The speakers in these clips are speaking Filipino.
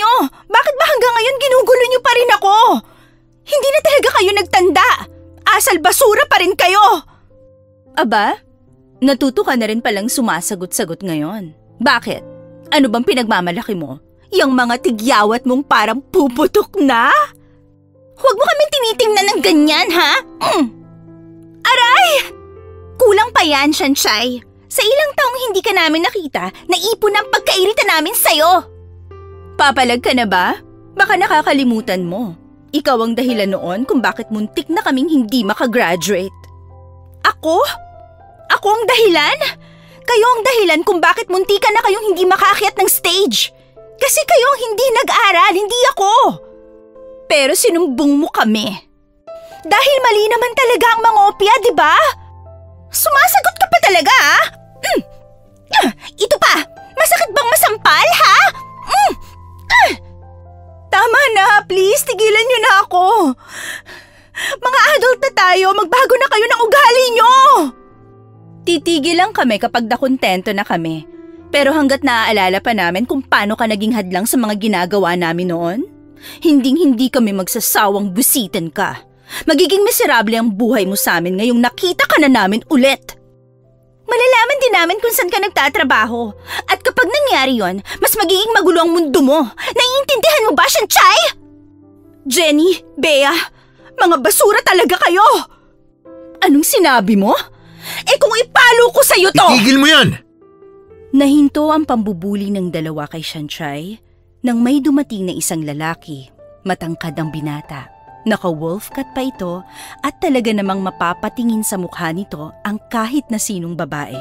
ninyo? Bakit ba hanggang ngayon ginugulo niyo pa rin ako? Hindi na talaga kayo nagtanda. Asal basura pa rin kayo. Aba, natuto ka na rin palang sumasagot-sagot ngayon. Bakit? Ano bang pinagmamalaki mo? Yang mga tigyawat mong parang puputok na? Huwag mo kaming tinitingnan ng ganyan, ha? Aray! Kulang pa yan, Shanshay. Sa ilang taong hindi ka namin nakita, naipon ang pagkairita namin sa'yo. Papalag ka na ba? Baka nakakalimutan mo. Ikaw ang dahilan noon kung bakit muntik na kaming hindi makagraduate. Ako? Ako ang dahilan? Kayo ang dahilan kung bakit muntikan na kayong hindi makaakyat ng stage. Kasi kayo ang hindi nag-aral, hindi ako. Pero sinumbong mo kami. Dahil mali naman talaga ang mga opya, di ba? Sumasagot ka pa talaga, ha? Ito pa, masakit bang masampal, ha? Tama na, please, tigilan niyo na ako. Mga adult na tayo, magbago na kayo ng ugali niyo. Titigil lang kami kapag nakontento na kami. Pero hanggat naaalala pa namin kung paano ka naging hadlang sa mga ginagawa namin noon, hinding-hindi kami magsasawang busitan ka. Magiging miserable ang buhay mo sa amin ngayong nakita ka na namin ulit. Malalaman din namin kung saan ka nagtatrabaho. At kapag nangyari yon, mas magiging magulo ang mundo mo. Naiintindihan mo ba, Shanshay? Jenny, Bea, mga basura talaga kayo! Anong sinabi mo? Eh kung ipalo ko sa'yo to! Itigil mo yan! Nahinto ang pambubuli ng dalawa kay Shanshay nang may dumating na isang lalaki. Matangkad ang binata. Naka-wolf cut pa ito at talaga namang mapapatingin sa mukha nito ang kahit na sinong babae.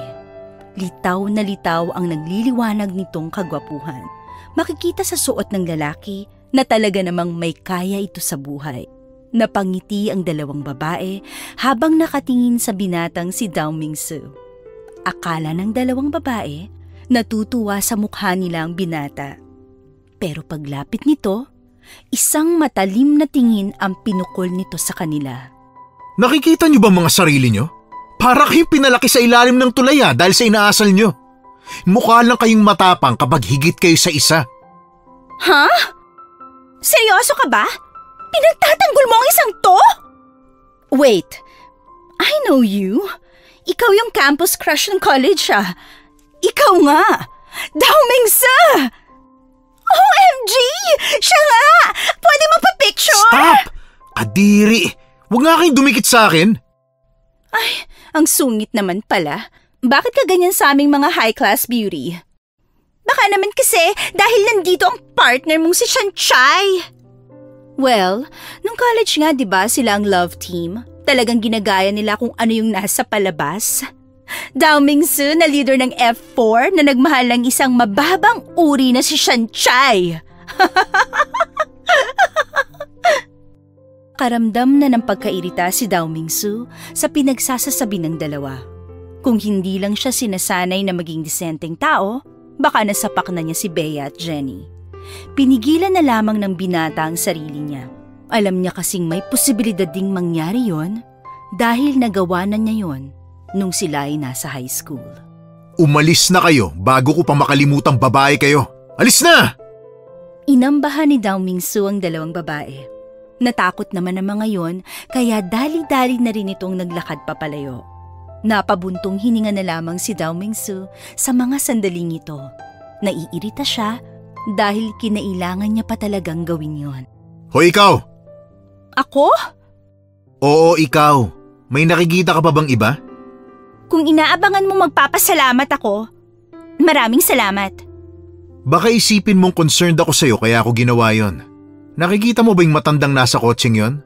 Litaw na litaw ang nagliliwanag nitong kagwapuhan. Makikita sa suot ng lalaki na talaga namang may kaya ito sa buhay. Napangiti ang dalawang babae habang nakatingin sa binatang si Dao Mingsu. Akala ng dalawang babae natutuwa sa mukha nila ang binata. Pero paglapit nito, isang matalim na tingin ang pinukol nito sa kanila. Nakikita niyo ba mga sarili niyo? Para kayong pinalaki sa ilalim ng tulaya dahil sa inaasal niyo. Mukha lang kayong matapang kapag higit kayo sa isa. Ha? Seryoso ka ba? Pinagtatanggol mo ang isang to? Wait, I know you. Ikaw yung campus crush ng college, ah. Ikaw nga, Dao Mingsu! OMG! Siya nga! Pwede mapapicture? Stop! Kadiri! Huwag nga kayong dumikit sa akin. Ay, ang sungit naman pala. Bakit ka ganyan sa aming mga high-class beauty? Baka naman kasi dahil nandito ang partner mong si Shanshay. Well, nung college nga diba sila ang love team? Talagang ginagaya nila kung ano yung nasa palabas. Dao Mingsu na leader ng F4 na nagmahal ng isang mababang uri na si Shanshay. Karamdam na ng pagkairita si Dao Mingsu sa pinagsasasabi ng dalawa. Kung hindi lang siya sinasanay na maging disenteng tao, baka nasapak na niya si Bea at Jenny. Pinigilan na lamang ng binata ang sarili niya. Alam niya kasing may posibilidad ding mangyari yon dahil nagawa na niya yon nung sila ay nasa high school. Umalis na kayo bago ko pa makalimutang babae kayo. Alis na! Inambahan ni Dao Mingsu ang dalawang babae. Natakot naman ang mga yon kaya dali-dali na rin itong naglakad papalayo. Napabuntong hininga na lamang si Dao Mingsu sa mga sandaling ito. Naiirita siya dahil kinailangan niya pa talagang gawin yon. Hoy ikaw! Ako? Oo, ikaw. May nakikita ka pa bang iba? Kung inaabangan mo magpapasalamat ako, maraming salamat. Baka isipin mong concerned ako sa'yo kaya ako ginawa yon. Nakikita mo ba yung matandang nasa kotseng yon?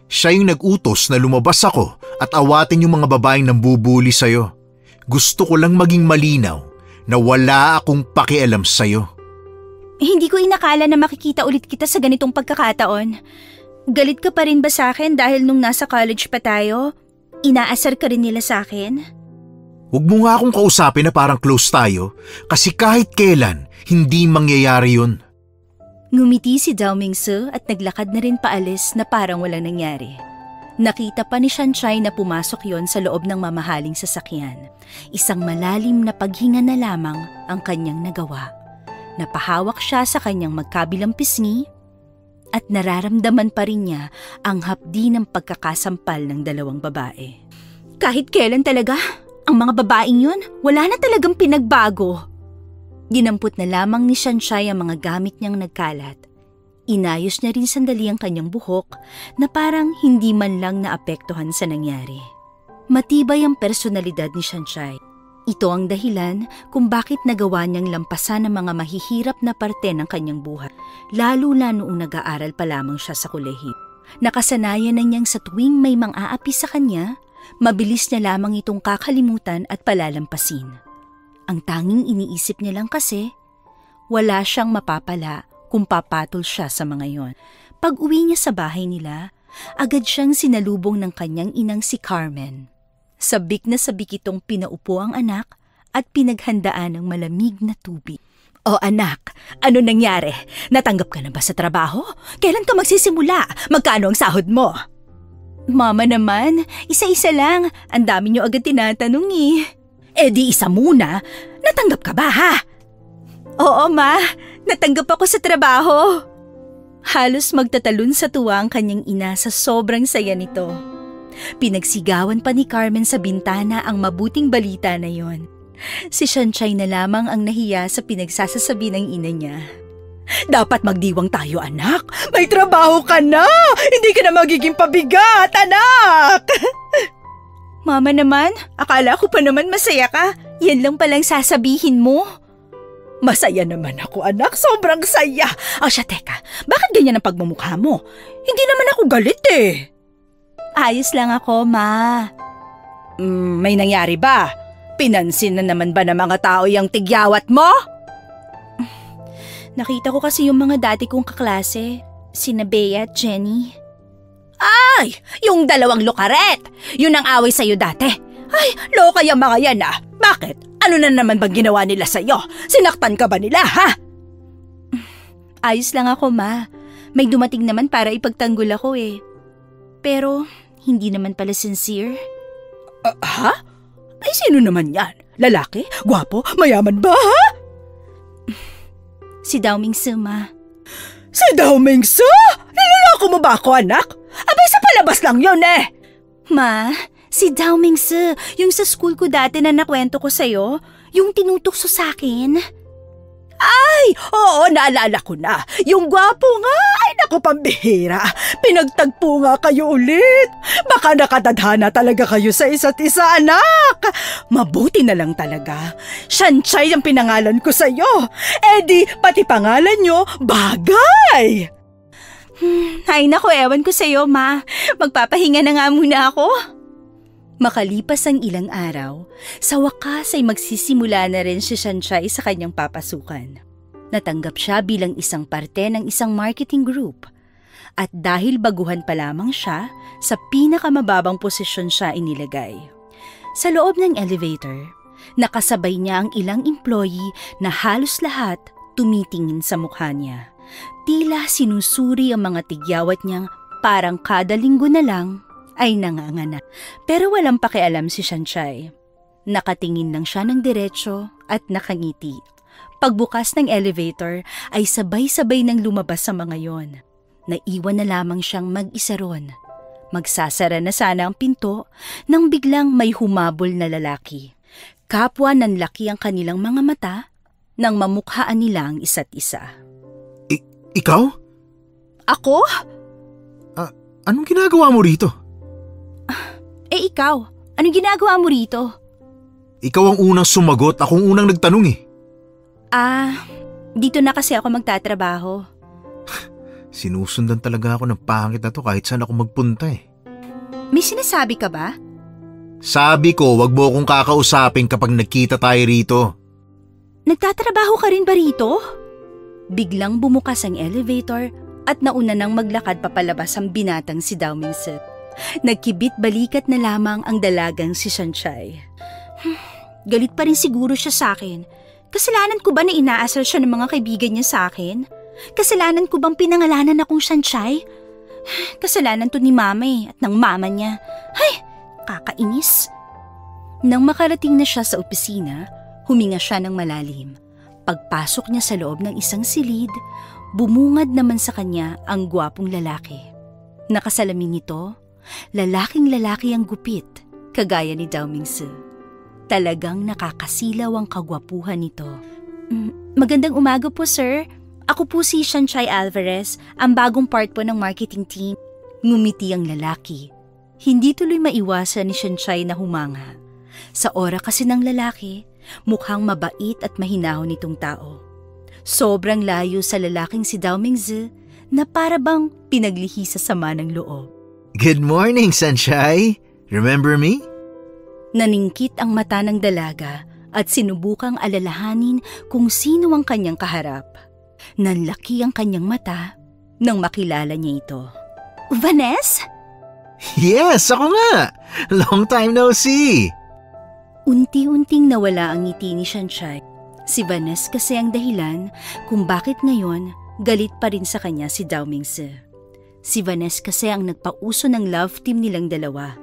Siya yung nag-utos na lumabas ako at awatin yung mga babaeng nambubuli sa'yo. Gusto ko lang maging malinaw na wala akong pakialam sa'yo. Hindi ko inakala na makikita ulit kita sa ganitong pagkakataon. Galit ka pa rin ba sa akin dahil nung nasa college pa tayo, inaasar ka rin nila sa akin? Huwag mo nga akong kausapin na parang close tayo kasi kahit kailan, hindi mangyayari yun. Ngumiti si Dao Mingsu at naglakad na rin paalis na parang walang nangyari. Nakita pa ni Shanshay na pumasok yon sa loob ng mamahaling sasakyan. Isang malalim na paghinga na lamang ang kanyang nagawa. Napahawak siya sa kanyang magkabilang pisngi at nararamdaman pa rin niya ang hapdi ng pagkakasampal ng dalawang babae. Kahit kailan talaga, ang mga babaeng yun, wala na talagang pinagbago. Ginampot na lamang ni Sanchay ang mga gamit niyang nagkalat. Inayos niya rin sandali ang kanyang buhok na parang hindi man lang naapektuhan sa nangyari. Matibay ang personalidad ni Sanchay. Ito ang dahilan kung bakit nagawa niyang lampasan ang mga mahihirap na parte ng kanyang buhay, lalo na noong nag-aaral pa lamang siya sa kolehiyo. Nakasanayan na niyang sa tuwing may mang-aapi sa kanya, mabilis niya lamang itong kakalimutan at palalampasin. Ang tanging iniisip niya lang kasi, wala siyang mapapala kung papatol siya sa mga yon. Pag-uwi niya sa bahay nila, agad siyang sinalubong ng kanyang inang si Carmen. Sabik na sabik itong pinaupo ang anak at pinaghandaan ng malamig na tubig. O anak, ano nangyari? Natanggap ka na ba sa trabaho? Kailan ka magsisimula? Magkano ang sahod mo? Mama naman, isa-isa lang. Ang dami niyo agad tinatanong eh. Eh di isa muna. Natanggap ka ba ha? Oo ma, natanggap ako sa trabaho. Halos magtatalon sa tuwa ang kanyang ina sa sobrang saya nito. Pinagsigawan pa ni Carmen sa bintana ang mabuting balita na yon. Si Sanchay na lamang ang nahiya sa pinagsasasabi ng ina niya. Dapat magdiwang tayo anak, may trabaho ka na, hindi ka na magiging pabigat anak. Mama naman, akala ko pa naman masaya ka, yan lang palang sasabihin mo. Masaya naman ako anak, sobrang saya. O siya teka, bakit ganyan ang pagmumukha mo? Hindi naman ako galit eh. Ayos lang ako, ma. May nangyari ba? Pinansin na naman ba ng mga tao yung tigyawat mo? Nakita ko kasi yung mga dati kong kaklase, sina Bea at Jenny. Ay, yung dalawang lukaret! Yun ang away sa'yo dati. Ay, loka yung mga yan ah. Bakit? Ano na naman bang ginawa nila sa'yo? Sinaktan ka ba nila, ha? Ayos lang ako, ma. May dumating naman para ipagtanggol ako eh. Pero hindi naman pala sincere. Ha? Ay, sino naman yan? Lalaki? Gwapo? Mayaman ba, ha? Si Dao Mingsu, ma. Si Dao Mingsu? Niloloko mo ba ako, anak? Abay, sa palabas lang yun eh. Ma, si Dao Mingsu, yung sa school ko dati na nakwento ko sa'yo, yung tinutukso sa'kin. Ay, oo, naalala ko na. Yung gwapo nga, ay naku pambihira. Pinagtagpo nga kayo ulit. Baka nakadadhana talaga kayo sa isa't isa, anak. Mabuti na lang talaga. Sanchay ang pinangalan ko sa'yo. Eh di, pati pangalan nyo, bagay. Ay naku, ewan ko sa'yo, ma. Magpapahinga na nga muna ako. Makalipas ang ilang araw, sa wakas ay magsisimula na rin si Sanchay sa kanyang papasukan. Natanggap siya bilang isang parte ng isang marketing group. At dahil baguhan pa lamang siya, sa pinakamababang posisyon siya inilagay. Sa loob ng elevator, nakasabay niya ang ilang employee na halos lahat tumitingin sa mukha niya. Tila sinusuri ang mga tigyawat niyang parang kada linggo na lang ay nangangana. Pero walang pakialam si Sanchay. Nakatingin lang siya ng diretso at nakangiti. Pagbukas ng elevator ay sabay-sabay nang lumabas sa mga yon. Naiwan na lamang siyang mag-isa ron. Magsasara na sana ang pinto nang biglang may humabol na lalaki. Kapwa nanlaki ang kanilang mga mata nang mamukhaan nila ang isa't isa. Ikaw? Ako? Anong ginagawa mo rito? Ikaw, anong ginagawa mo rito? Ikaw ang unang sumagot, akong unang nagtanong eh. Dito na kasi ako magtatrabaho. Sinusundan talaga ako ng pangit na to kahit saan ako magpunta eh. May sinasabi ka ba? Sabi ko, wag mo akong kakausapin kapag nagkita tayo rito. Nagtatrabaho ka rin ba rito? Biglang bumukas ang elevator at nauna nang maglakad papalabas ang binatang si Dao Mingsu. Nagkibit balikat na lamang ang dalagang si Sanchay. Galit pa rin siguro siya sa akin. Kasalanan ko ba na inaasar siya ng mga kaibigan niya sa akin? Kasalanan ko bang pinangalanan akong Sanchay? Kasalanan to ni mama at ng mama niya. Ay, kakainis. Nang makarating na siya sa opisina, huminga siya ng malalim. Pagpasok niya sa loob ng isang silid, bumungad naman sa kanya ang gwapong lalaki. Nakasalamin nito, lalaking-lalaki ang gupit, kagaya ni Dao Mingzi. Talagang nakakasilaw ang kagwapuhan nito. Magandang umaga po, sir. Ako po si Shanchay Alvarez, ang bagong part po ng marketing team. Ngumiti ang lalaki. Hindi tuloy maiwasan ni Shanchay na humanga. Sa ora kasi ng lalaki, mukhang mabait at mahinahon nitong tao. Sobrang layo sa lalaking si Dao Mingzi na para bang pinaglihi sa sama ng loob. Good morning, Shanchay. Remember me? Naningkit ang mata ng dalaga at sinubukang alalahanin kung sino ang kanyang kaharap. Nanlaki ang kanyang mata nang makilala niya ito. Vanessa? Yes, ako nga. Long time no see. Unti-unting nawala ang ngiti ni Shanchay. Si Vanessa kasi ang dahilan kung bakit ngayon galit pa rin sa kanya si Dao Mingzi. Si Vanessa kasi ang nagpauso ng love team nilang dalawa.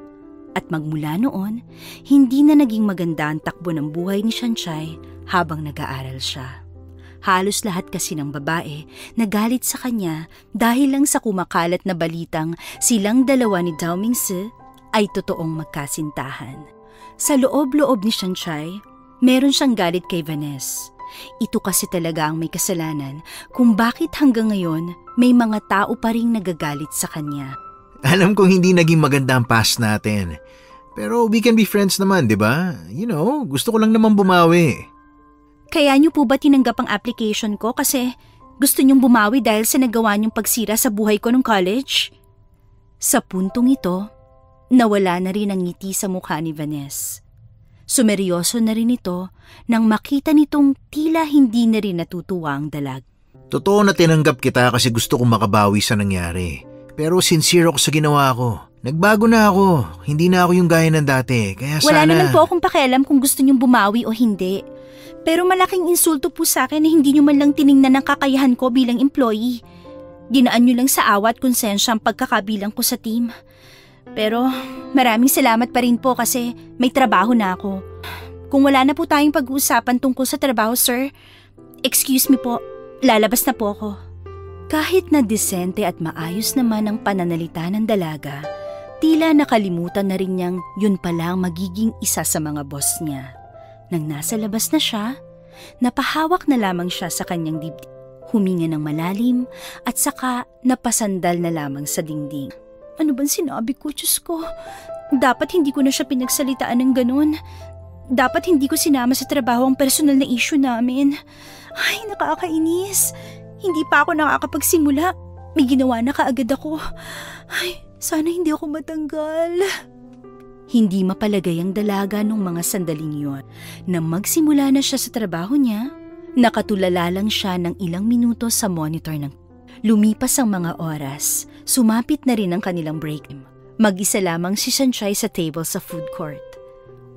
At magmula noon, hindi na naging maganda ang takbo ng buhay ni Shanchay habang nag-aaral siya. Halos lahat kasi ng babae nagalit sa kanya dahil lang sa kumakalat na balitang silang dalawa ni Dao Mingzi ay totoong magkasintahan. Sa loob-loob ni Shanchay, meron siyang galit kay Vanessa. Ito kasi talaga ang may kasalanan kung bakit hanggang ngayon may mga tao pa ring nagagalit sa kanya. Alam kong hindi naging maganda ang past natin. Pero we can be friends naman, di ba? You know, gusto ko lang naman bumawi. Kaya niyo po ba tinanggap ang application ko kasi gusto niyong bumawi dahil sa nagawa niyong pagsira sa buhay ko nung college? Sa puntong ito, nawala na rin ang ngiti sa mukha ni Vanessa. Sumeryoso na rin ito nang makita nitong tila hindi na rin natutuwa ang dalag. Totoo na tinanggap kita kasi gusto kong makabawi sa nangyari. Pero sincere ako sa ginawa ko. Nagbago na ako. Hindi na ako yung gaya ng dati. Kaya Wala sana... naman po akong pakialam kung gusto niyong bumawi o hindi. Pero malaking insulto po sa akin na hindi niyo man lang tiningnan ang kakayahan ko bilang employee. Ginaan niyo lang sa awa at konsensya ang pagkakabilang ko sa team. Pero maraming salamat pa rin po kasi may trabaho na ako. Kung wala na po tayong pag-uusapan tungkol sa trabaho, sir, excuse me po, lalabas na po ako. Kahit na disente at maayos naman ang pananalita ng dalaga, tila nakalimutan na rin niyang yun pala ang magiging isa sa mga boss niya. Nang nasa labas na siya, napahawak na lamang siya sa kanyang dibdib. Huminga ng malalim at saka napasandal na lamang sa dingding. Ano bang sinabi ko, Diyos ko? Dapat hindi ko na siya pinagsalitaan ng ganun. Dapat hindi ko sinama sa trabaho ang personal na issue namin. Ay, nakakainis. Hindi pa ako nakakapagsimula. May ginawa na kaagad ako. Ay, sana hindi ako matanggal. Hindi mapalagay ang dalaga nung mga sandaling yon. Nang magsimula na siya sa trabaho niya, nakatulala lang siya ng ilang minuto sa monitor ng... Lumipas ang mga oras, sumapit na rin ang kanilang break. Mag-isa lamang si Shanchay sa table sa food court.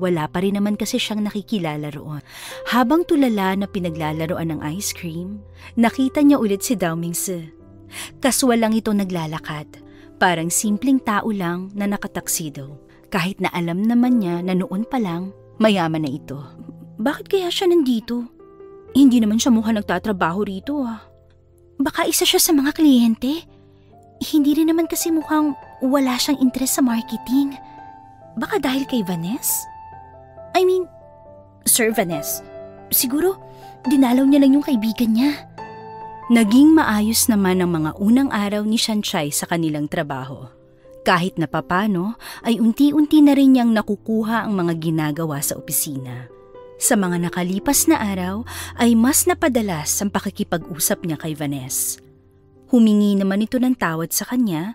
Wala pa rin naman kasi siyang nakikilala roon. Habang tulala na pinaglalaroan ng ice cream, nakita niya ulit si Dao Mingzi. Kaswal lang ito naglalakad, parang simpleng tao lang na nakataksido. Kahit na alam naman niya na noon pa lang, mayaman na ito. Bakit kaya siya nandito? Hindi naman siya mukhang nagtatrabaho rito ah. Baka isa siya sa mga kliyente. Hindi rin naman kasi mukhang wala siyang interes sa marketing. Baka dahil kay Vanessa? I mean, Sir Vanessa, siguro dinalaw niya lang yung kaibigan niya. Naging maayos naman ang mga unang araw ni Shanchay sa kanilang trabaho. Kahit na papano ay unti-unti na rin niyang nakukuha ang mga ginagawa sa opisina. Sa mga nakalipas na araw ay mas napadalas ang pakikipag-usap niya kay Vanessa. Humingi naman ito ng tawad sa kanya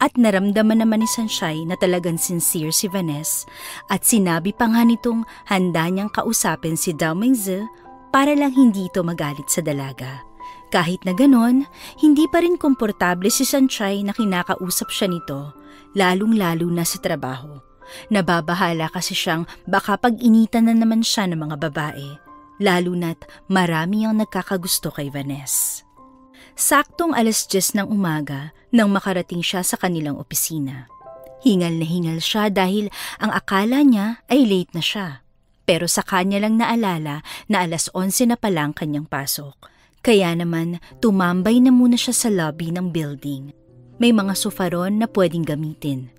at naramdaman naman ni Shanchay na talagang sincere si Vanessa at sinabi pa nga nitong handa niyang kausapin si Dao Mingzi para lang hindi ito magalit sa dalaga. Kahit na ganon, hindi pa rin komportable si Shanchay na kinakausap siya nito, lalong-lalo na sa trabaho. Nababahala kasi siyang baka pag-initan na naman siya ng mga babae, lalo na't marami ang nagkakagusto kay Vanessa. Saktong 10:00 ng umaga nang makarating siya sa kanilang opisina. Hingal na hingal siya dahil ang akala niya ay late na siya. Pero sa kanya lang naalala na 11:11 na palang kanyang pasok. Kaya naman tumambay na muna siya sa lobby ng building. May mga sofa ron na pwedeng gamitin.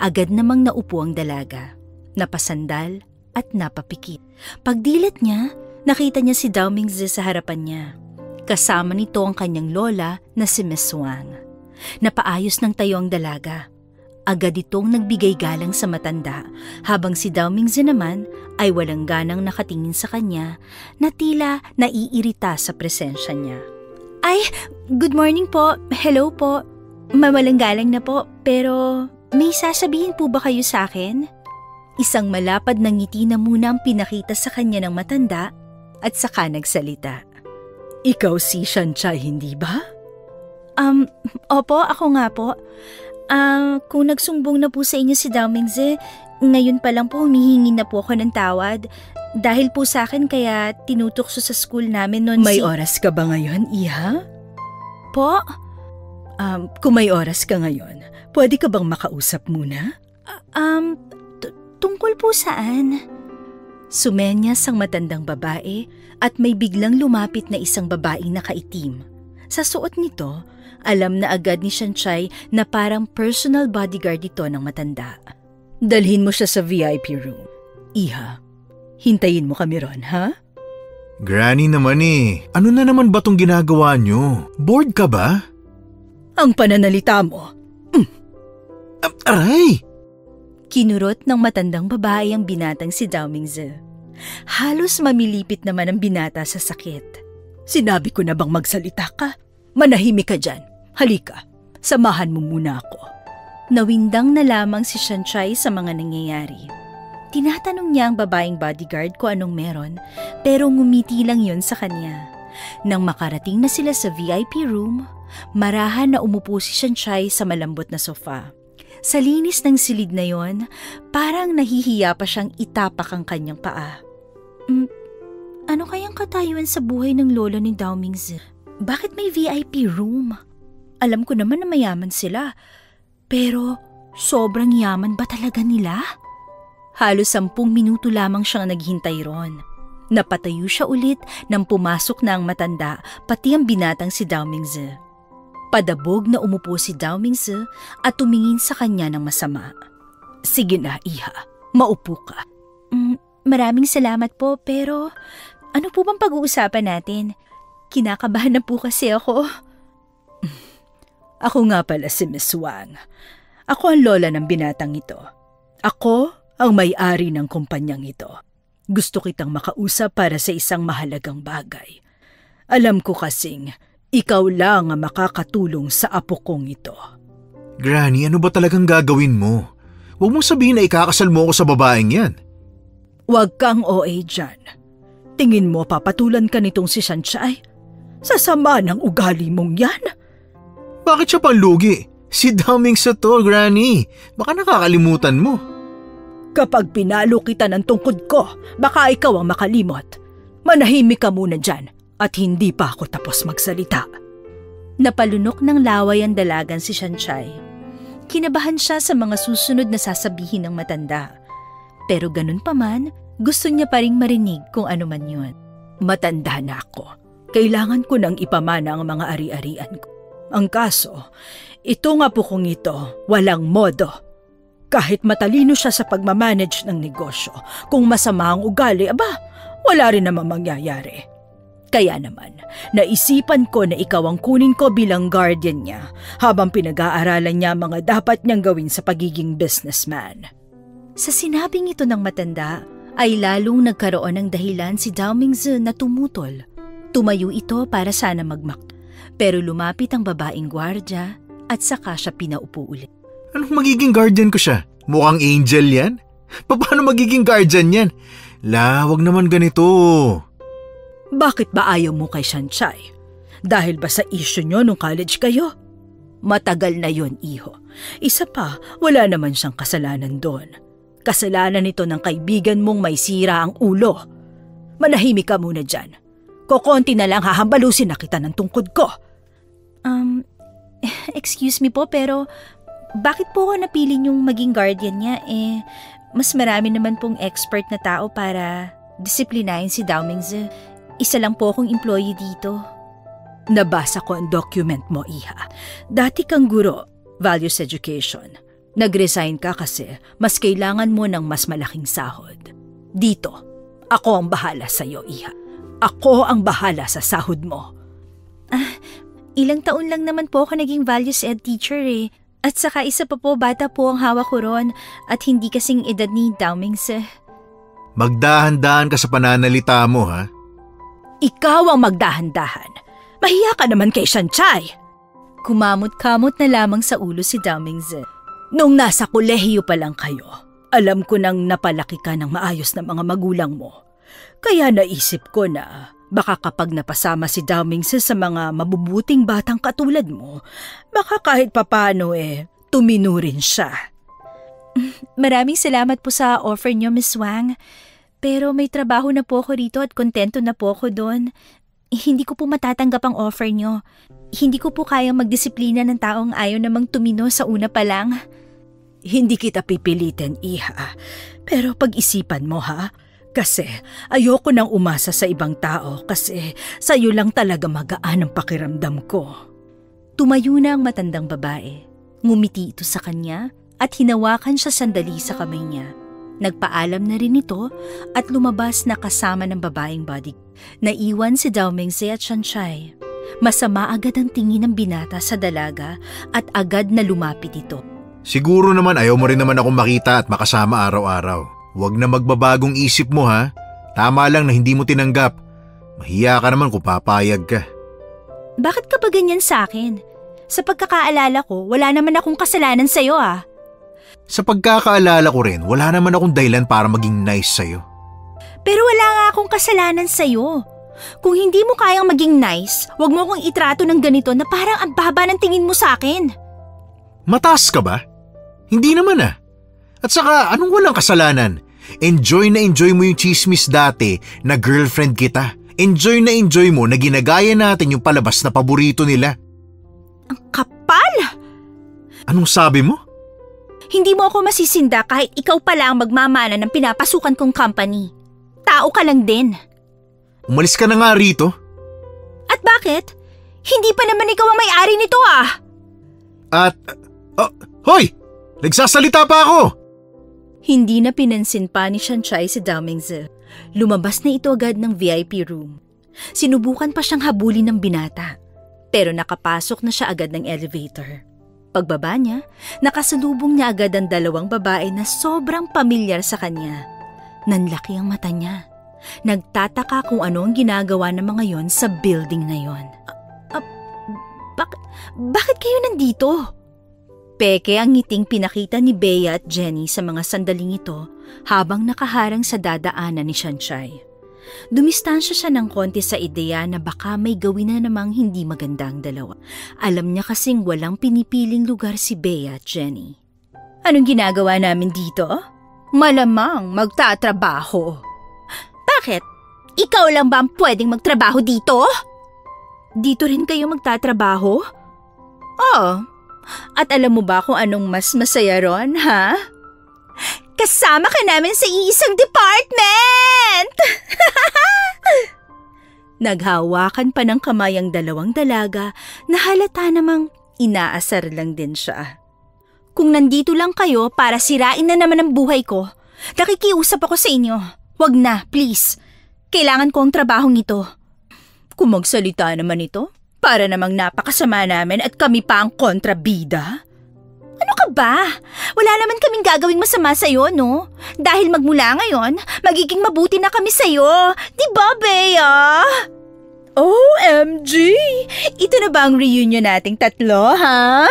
Agad namang naupo ang dalaga. Napasandal at napapikit. Pagdilat niya, nakita niya si Dao Mingzi sa harapan niya. Kasama nito ang kanyang lola na si Miss Wang. Napaayos ng tayo ang dalaga. Agad itong nagbigay galang sa matanda, habang si Dao Mingzi naman ay walang ganang nakatingin sa kanya na tila naiirita sa presensya niya. Ay, good morning po. Hello po. Mawalang galang na po, pero may sasabihin po ba kayo sa akin? Isang malapad na ngiti na muna ang pinakita sa kanya ng matanda at saka nagsalita. Ikaw si Shanchay, hindi ba? Opo, ako nga po. Kung nagsumbong na po sa inyo si Dao Mingzi, ngayon pa lang po humihingi na po ako ng tawad. Dahil po sa akin kaya tinutokso sa school namin noon. May oras ka ba ngayon, Iha? Po? Kung may oras ka ngayon, pwede ka bang makausap muna? Tungkol po saan? Sumenyas ang matandang babae at may biglang lumapit na isang babaeng nakaitim. Sa suot nito, alam na agad ni Shanchay na parang personal bodyguard ito ng matanda. Dalhin mo siya sa VIP room. Iha, hintayin mo kami ron, ha? Granny naman eh. Ano na naman ba tong ginagawa nyo? Bored ka ba? Ang pananalita mo. Aray! Kinurot ng matandang babae ang binatang si Dao Mingzi. Halos mamilipit naman ang binata sa sakit. Sinabi ko na bang magsalita ka? Manahimik ka dyan. Halika, samahan mo muna ako. Nawindang na lamang si Shanchay sa mga nangyayari. Tinatanong niya ang babaeng bodyguard kung anong meron, pero ngumiti lang yun sa kanya. Nang makarating na sila sa VIP room, marahan na umupo si Shanchay sa malambot na sofa. Sa linis ng silid na yon, parang nahihiya pa siyang itapak ang kanyang paa. Ano kayang katayuan sa buhay ng lola ni Dao Mingzi? Bakit may VIP room? Alam ko naman na mayaman sila, pero sobrang yaman ba talaga nila? Halos 10 minuto lamang siyang naghintay ron. Napatayo siya ulit nang pumasok na ang matanda, pati ang binatang si Dao Mingzi. Padabog na umupo si Dao Mingzi at tumingin sa kanya ng masama. Sige na, Iha. Maupo ka. Maraming salamat po, pero ano po bang pag-uusapan natin? Kinakabahan na po kasi ako. Ako nga pala si Miss Wang. Ako ang lola ng binatang ito. Ako ang may-ari ng kumpanyang ito. Gusto kitang makausap para sa isang mahalagang bagay. Alam ko kasing ikaw lang ang makakatulong sa apo kong ito. Granny, ano ba talagang gagawin mo? Huwag mong sabihin na ikakasal mo ako sa babaeng yan. Huwag kang OA dyan. Tingin mo papatulan ka nitong si Shanchay? Sasama ng ugali mong yan? Bakit siya panlugi? Si Dao Mingzi to, Granny. Baka nakakalimutan mo. Kapag pinalo kita ng tungkod ko, baka ikaw ang makalimot. Manahimik ka muna dyan at hindi pa ako tapos magsalita. Napalunok ng laway ang dalagan si Shanchay. Kinabahan siya sa mga susunod na sasabihin ng matanda. Pero ganun pa man, gusto niya pa ring marinig kung ano man yun. Matanda na ako. Kailangan ko nang ipamana ang mga ari-arian ko. Ang kaso, ito nga po kong ito, walang modo. Kahit matalino siya sa pagmamanage ng negosyo, kung masama ang ugali, wala rin namang mangyayari. Kaya naman, naisipan ko na ikaw ang kunin ko bilang guardian niya habang pinag-aaralan niya mga dapat niyang gawin sa pagiging businessman. Sa sinabing ito ng matanda, ay lalong nagkaroon ng dahilan si Dao Mingzi na tumutol. Tumayo ito para sana magmakto. Pero lumapit ang babaeng gwardya at saka siya pinaupo ulit. Anong magiging guardian ko siya? Mukhang angel yan? Paano magiging guardian yan? Wag naman ganito. Bakit ba ayaw mo kay Shanchay? Dahil ba sa issue nyo nung college kayo? Matagal na yon, iho. Isa pa, wala naman siyang kasalanan doon. Kasalanan nito ng kaibigan mong may sira ang ulo. Manahimik ka muna dyan. Kokonti na lang hahambalusin na kita ng tungkod ko. Excuse me po, pero bakit po ako napili niyong maging guardian niya? mas marami naman pong expert na tao para disiplinahin si Dao Mingzi. Isa lang po akong employee dito. Nabasa ko ang document mo, Iha. Dati kang guro, values education. Nag-resign ka kasi mas kailangan mo ng mas malaking sahod. Dito, ako ang bahala sa iyo, Iha. Ako ang bahala sa sahod mo. Ilang taon lang naman po ako naging values ed teacher eh. At saka isa pa po, bata po ang hawak ko ron at hindi kasing edad ni Dao Mingzi. Magdahan-dahan ka sa pananalita mo, ha? Ikaw ang magdahan-dahan. Mahiya ka naman kay Shanchay. Kumamot-kamot na lamang sa ulo si Dao Mingzi. Nung nasa kolehiyo pa lang kayo, alam ko nang napalaki ka ng maayos na mga magulang mo. Kaya naisip ko na baka kapag napasama si Dao Mingzi sa mga mabubuting batang katulad mo, baka kahit papano tumino rin siya. Maraming salamat po sa offer niyo, Miss Wang. Pero may trabaho na po ako rito at kontento na po ako doon. Hindi ko po matatanggap ang offer niyo. Hindi ko po kayang magdisiplina ng taong ayaw namang tumino sa una pa lang. Hindi kita pipilitin, Iha. Pero pag-isipan mo, ha? Kasi ayoko nang umasa sa ibang tao kasi sa'yo lang talaga magaan ang pakiramdam ko. Tumayo na ang matandang babae. Ngumiti ito sa kanya at hinawakan siya sandali sa kamay niya. Nagpaalam na rin ito at lumabas na kasama ng babaeng body. Naiwan si Dao Mingzi at Shanchay. Masama agad ang tingin ng binata sa dalaga at agad na lumapit ito. Siguro naman ayaw mo rin naman akong makita at makasama araw-araw. Huwag na magbabagong isip mo, ha? Tama lang na hindi mo tinanggap. Mahiya ka naman kung papayag ka. Bakit ka ba ganyan sa akin? Sa pagkakaalala ko, wala naman akong kasalanan sa'yo, ah. Sa pagkakaalala ko rin, wala naman akong dahilan para maging nice sa'yo. Pero wala nga akong kasalanan sa'yo. Kung hindi mo kayang maging nice, wag mo akong itrato ng ganito na parang ang baba ng tingin mo sa akin. Mataas ka ba? Hindi naman ah. At saka anong walang kasalanan? Enjoy na enjoy mo yung chismis dati na girlfriend kita. Enjoy na enjoy mo na ginagaya natin yung palabas na paborito nila. Ang kapal! Anong sabi mo? Hindi mo ako masisinda kahit ikaw pala ang magmamana ng pinapasukan kong company. Tao ka lang din. Umalis ka na nga rito. At bakit? Hindi pa naman ikaw ang may-ari nito ah. At, hoy! Nagsasalita pa ako! Hindi na pinansin pa ni Shanchay si Dao Mingzi. Lumabas na ito agad ng VIP room. Sinubukan pa siyang habulin ng binata. Pero nakapasok na siya agad ng elevator. Pagbaba niya, nakasalubong niya agad ang dalawang babae na sobrang pamilyar sa kanya. Nanlaki ang mata niya. Nagtataka kung ano ang ginagawa ng mga yon sa building na yon. Bakit kayo nandito? Peke ang ngiting pinakita ni Bea at Jenny sa mga sandaling ito habang nakaharang sa dadaanan ni Shanchay. Dumistansya siya ng konti sa ideya na baka may gawin na namang hindi maganda ang dalawa. Alam niya kasing walang pinipiling lugar si Bea at Jenny. Anong ginagawa namin dito? Malamang magtatrabaho. Bakit? Ikaw lang ba ang pwedeng magtrabaho dito? Dito rin kayo magtatrabaho? Oo. At alam mo ba kung anong mas masaya ron, ha? Kasama ka namin sa iisang department! Naghawakan pa ng kamay ang dalawang dalaga na halata namang inaasar lang din siya. Kung nandito lang kayo para sirain na naman ang buhay ko, nakikiusap ako sa inyo. Wag na, please. Kailangan ko ang trabahong ito. Kung magsalita naman ito, para namang napakasama namin at kami pa ang kontrabida. Ano ka ba? Wala naman kaming gagawing masama sa'yo, no? Dahil magmula ngayon, magiging mabuti na kami sa'yo. Di ba, Bea? OMG! Ito na ba ang reunion nating tatlo, ha?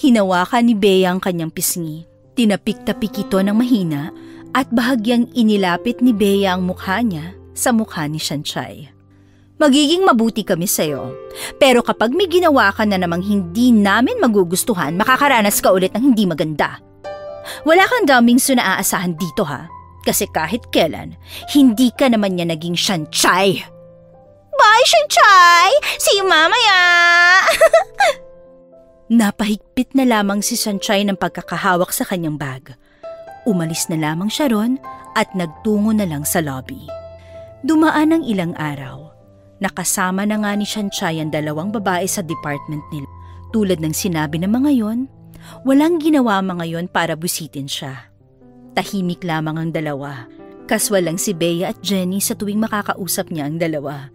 Hinawakan ni Bea ang kanyang pisngi. Tinapik-tapik ito ng mahina at bahagyang inilapit ni Bea ang mukha niya sa mukha ni Shanchay. Magiging mabuti kami sa'yo. Pero kapag may ginawa ka na namang hindi namin magugustuhan, makakaranas ka ulit ng hindi maganda. Wala kang Dao Mingzi na aasahan dito, ha? Kasi kahit kailan, hindi ka naman niya naging Shanchay. Bye, Shanchay! See you mamaya! Napahigpit na lamang si Shanchay ng pagkakahawak sa kanyang bag. Umalis na lamang siya ron at nagtungo na lang sa lobby. Dumaan ang ilang araw. Nakasama na nga ni Shanchay ang dalawang babae sa department nila. Tulad ng sinabi ng mga yon, walang ginawa mga yon para busitin siya. Tahimik lamang ang dalawa. Kaswal lang si Bea at Jenny sa tuwing makakausap niya ang dalawa.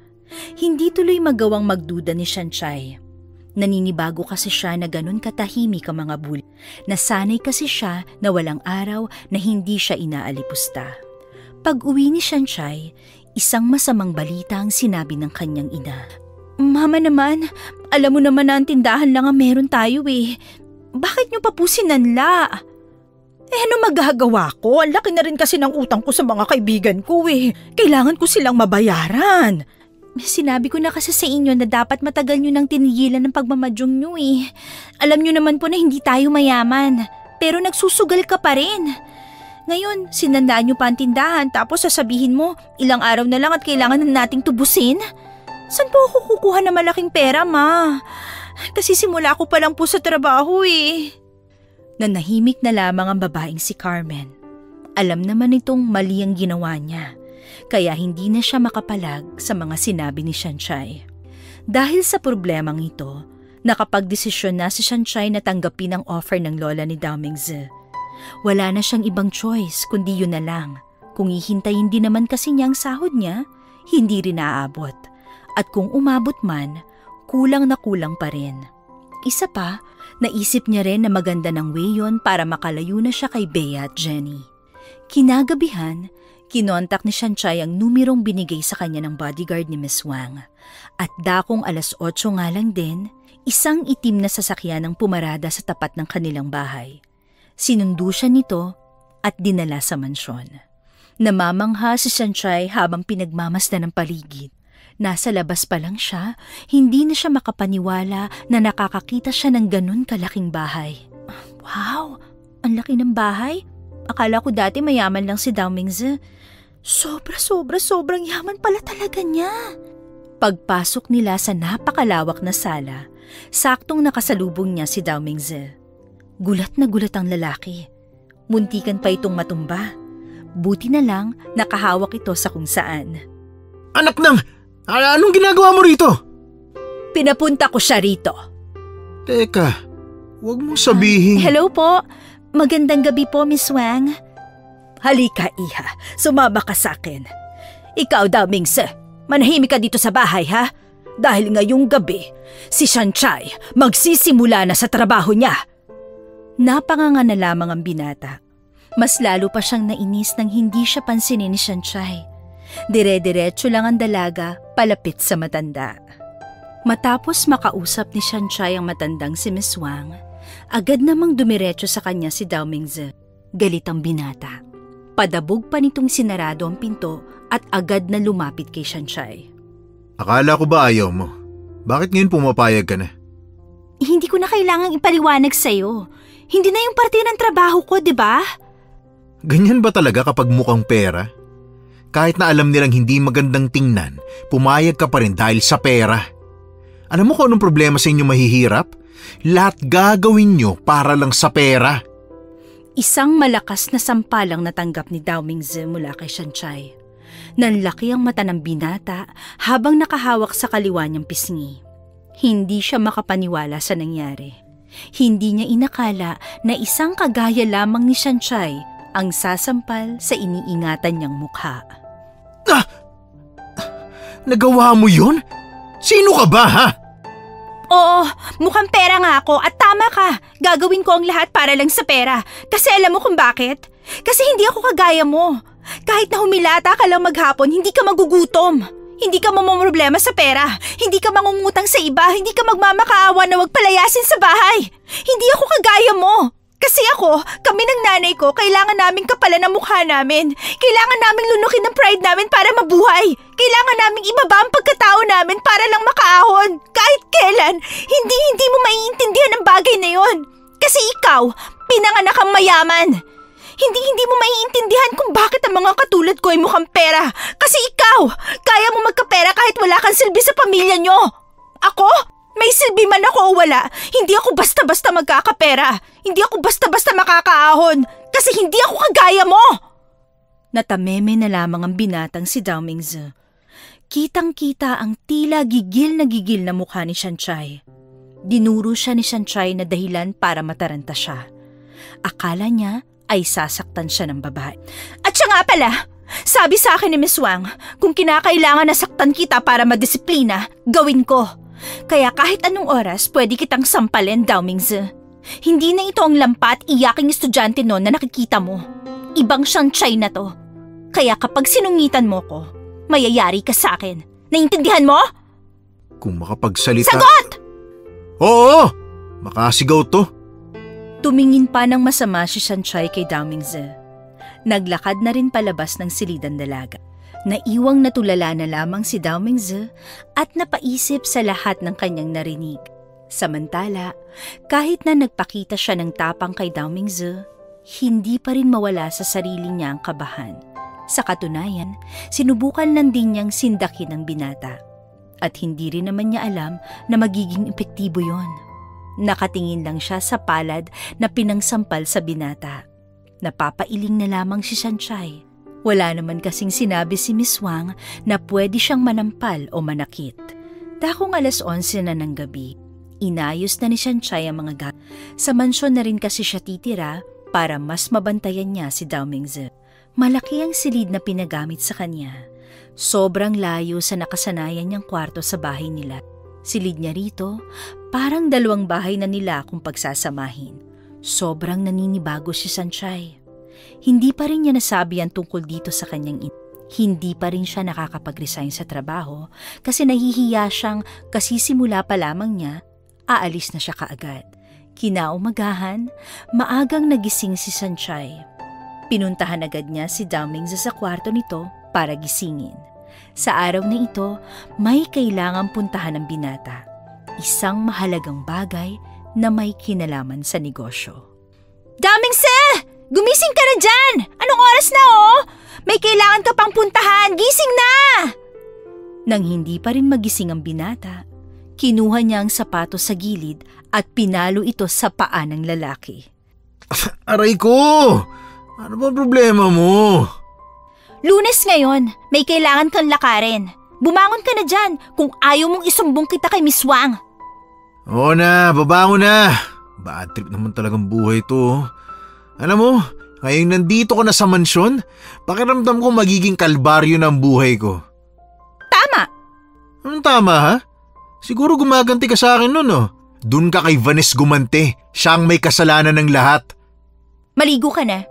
Hindi tuloy magawang magduda ni Shanchay. Naninibago kasi siya na ganun katahimik ang mga bully. Nasanay kasi siya na walang araw na hindi siya inaalipusta. Pag-uwi ni Shanchay, isang masamang balita ang sinabi ng kanyang ina. Mama naman, alam mo naman na ang tindahan lang ang meron tayo eh. Bakit niyo pa po sinanla? Ano magagawa ko? Ang laki na rin kasi ng utang ko sa mga kaibigan ko eh. Kailangan ko silang mabayaran. Sinabi ko na kasi sa inyo na dapat matagal nyo nang tinigilan ng pagmamadyong nyo eh. Alam nyo naman po na hindi tayo mayaman. Pero nagsusugal ka pa rin. Ngayon, sinandaan nyo pa ang tindahan tapos sasabihin mo, ilang araw na lang at kailangan na nating tubusin? Saan po ako kukuha ng malaking pera, ma? Kasi simula ko pa lang po sa trabaho eh. Nanahimik na lamang ang babaeng si Carmen. Alam naman itong mali ang ginawa niya, kaya hindi na siya makapalag sa mga sinabi ni Shanchay. Dahil sa problemang ito, nakapagdesisyon na si Shanchay na tanggapin ang offer ng lola ni Dao Mingzi. Wala na siyang ibang choice kundi yun na lang. Kung hihintayin din naman kasi niya ang sahod niya, hindi rin aabot. At kung umabot man, kulang na kulang pa rin. Isa pa, naisip niya rin na maganda ng way yun para makalayo na siya kay Bea at Jenny. Kinagabihan, kinontak ni Shanchay ang numerong binigay sa kanya ng bodyguard ni Miss Wang. At dakong 8:00 nga lang din, isang itim na sasakyan ang pumarada sa tapat ng kanilang bahay. Sinundo siya nito at dinala sa mansyon. Namamangha si Shanchay habang pinagmamasdan ng paligid. Nasa labas pa lang siya, hindi na siya makapaniwala na nakakakita siya ng ganun kalaking bahay. Wow! Ang laki ng bahay? Akala ko dati mayaman lang si Dao Mingzi. Sobrang yaman pala talaga niya. Pagpasok nila sa napakalawak na sala, saktong nakasalubong niya si Dao Mingzi. Gulat na gulat ang lalaki. Muntikan pa itong matumba. Buti na lang nakahawak ito sa kung saan. Anak nang! Anong ginagawa mo rito? Pinapunta ko siya rito. Teka, huwag mong sabihin. Hello po. Magandang gabi po, Miss Wang. Halika, iha. Sumama ka sa akin. Ikaw daw, Mingzi. Manahimik ka dito sa bahay, ha? Dahil ngayong gabi, si Shanchay magsisimula na sa trabaho niya. Napanganga na lamang ang binata. Mas lalo pa siyang nainis nang hindi siya pansinin ni Shanchay. Dire-diretso lang ang dalaga palapit sa matanda. Matapos makausap ni Shanchay ang matandang si Miss Wang, agad namang dumiretso sa kanya si Dao Mingzi. Galit ang binata. Padabog pa nitong sinarado ang pinto at agad na lumapit kay Shanchay. Akala ko ba ayaw mo? Bakit ngayon pumapayag ka na? Hindi ko na kailangang ipaliwanag sa'yo. Hindi na yung parte ng trabaho ko, di ba? Ganyan ba talaga kapag mukhang pera? Kahit na alam nilang hindi magandang tingnan, pumayag ka pa rin dahil sa pera. Alam mo kung anong problema sa inyo mahihirap? Lahat gagawin nyo para lang sa pera. Isang malakas na sampalang natanggap ni Dao Mingzi mula kay Shanchay. Nanlaki ang mata ng binata habang nakahawak sa kaliwa niyang pisngi. Hindi siya makapaniwala sa nangyari. Hindi niya inakala na isang kagaya lamang ni Shanchay ang sasampal sa iniingatan niyang mukha. Nagawa mo yun? Sino ka ba, ha? Oo, mukhang pera nga ako at tama ka. Gagawin ko ang lahat para lang sa pera. Kasi alam mo kung bakit? Kasi hindi ako kagaya mo. Kahit na humilata ka lang maghapon, hindi ka magugutom. Hindi ka mamamroblema sa pera. Hindi ka mangungutang sa iba. Hindi ka magmamakaawa na wag palayasin sa bahay. Hindi ako kagaya mo. Kasi ako, kami ng nanay ko, kailangan naming kapalan ang mukha namin. Kailangan naming lunukin ng pride namin para mabuhay. Kailangan naming ibaba ang pagkatao namin para lang makaahon. Kahit kailan, hindi mo maiintindihan ang bagay na yon. Kasi ikaw, pinanganak kang mayaman. Hindi mo maiintindihan kung bakit ang mga katulad ko ay mukhang pera. Kasi ikaw, kaya mo magkapera kahit wala kang silbi sa pamilya nyo. Ako? May silbi man ako o wala, hindi ako basta-basta magkakapera. Hindi ako basta-basta makakaahon. Kasi hindi ako kagaya mo! Natameme na lamang ang binatang si Dao Mingzi. Kitang-kita ang tila gigil na mukha ni Shanshay. Dinuro siya ni Shanshay na dahilan para mataranta siya. Akala niya ay sasaktan siya ng babae. At siya nga pala, sabi sa akin ni Miss Wang, kung kinakailangan na saktan kita para madisiplina, gawin ko. Kaya kahit anong oras, pwede kitang sampalin, Dao Mingzi. Hindi na ito ang lampat iyaking estudyante noon na nakikita mo. Ibang Shanshay na to. Kaya kapag sinungitan mo ko, mayayari ka sa akin. Naintindihan mo? Kung makapagsalita... Sagot! Oo! Makasigaw to. Tumingin pa ng masama si Shanshay kay Dao Mingzi. Naglakad na rin palabas ng silidang dalaga. Naiwang natulala na lamang si Dao Mingzi at napaisip sa lahat ng kanyang narinig. Samantala, kahit na nagpakita siya ng tapang kay Dao Mingzi, hindi pa rin mawala sa sarili niya ang kabahan. Sa katunayan, sinubukan lang din niyang sindakin ang binata. At hindi rin naman niya alam na magiging epektibo yon. Nakatingin lang siya sa palad na pinangsampal sa binata. Napapailing na lamang si Shanshay. Wala naman kasing sinabi si Miss Wang na pwede siyang manampal o manakit. Dakong 11:00 na ng gabi, inayos na ni Shanshay ang mga gamit. Sa mansyon na rin kasi siya titira para mas mabantayan niya si Dao Mingzi. Malaki ang silid na pinagamit sa kanya. Sobrang layo sa nakasanayan niyang kwarto sa bahay nila. Silid niya rito, parang 2 bahay na nila kung pagsasamahin. Sobrang naninibago si Shanshay. Hindi pa rin niya nasabi ang tungkol dito sa kanyang ina. Hindi pa rin siya nakakapag-resign sa trabaho kasi nahihiya siyang kasisimula pa lamang niya, aalis na siya kaagad. Kinaumagahan, maagang nagising si Shanshay. Pinuntahan agad niya si Dao Mingzi sa kwarto nito para gisingin. Sa araw na ito, may kailangang puntahan ng binata. Isang mahalagang bagay na may kinalaman sa negosyo. Dao Mingzi! Gumising ka na dyan! Anong oras na oh? May kailangan ka pang puntahan! Gising na! Nang hindi pa rin magising ang binata, kinuha niya ang sapatos sa gilid at pinalo ito sa paa ng lalaki. Aray ko! Ano ba problema mo? Lunes ngayon, may kailangan kang lakarin. Bumangon ka na dyan kung ayaw mong isumbong kita kay Miss Wang. Oo na, babangon na. Bad trip naman talagang buhay to. Alam mo, ngayong nandito ka na sa mansyon, pakiramdam ko magiging kalbaryo ng buhay ko. Tama! Anong tama ha? Siguro gumaganti ka sa akin nun oh. Dun ka kay Vanessa gumante, siya ang may kasalanan ng lahat. Maligo ka na.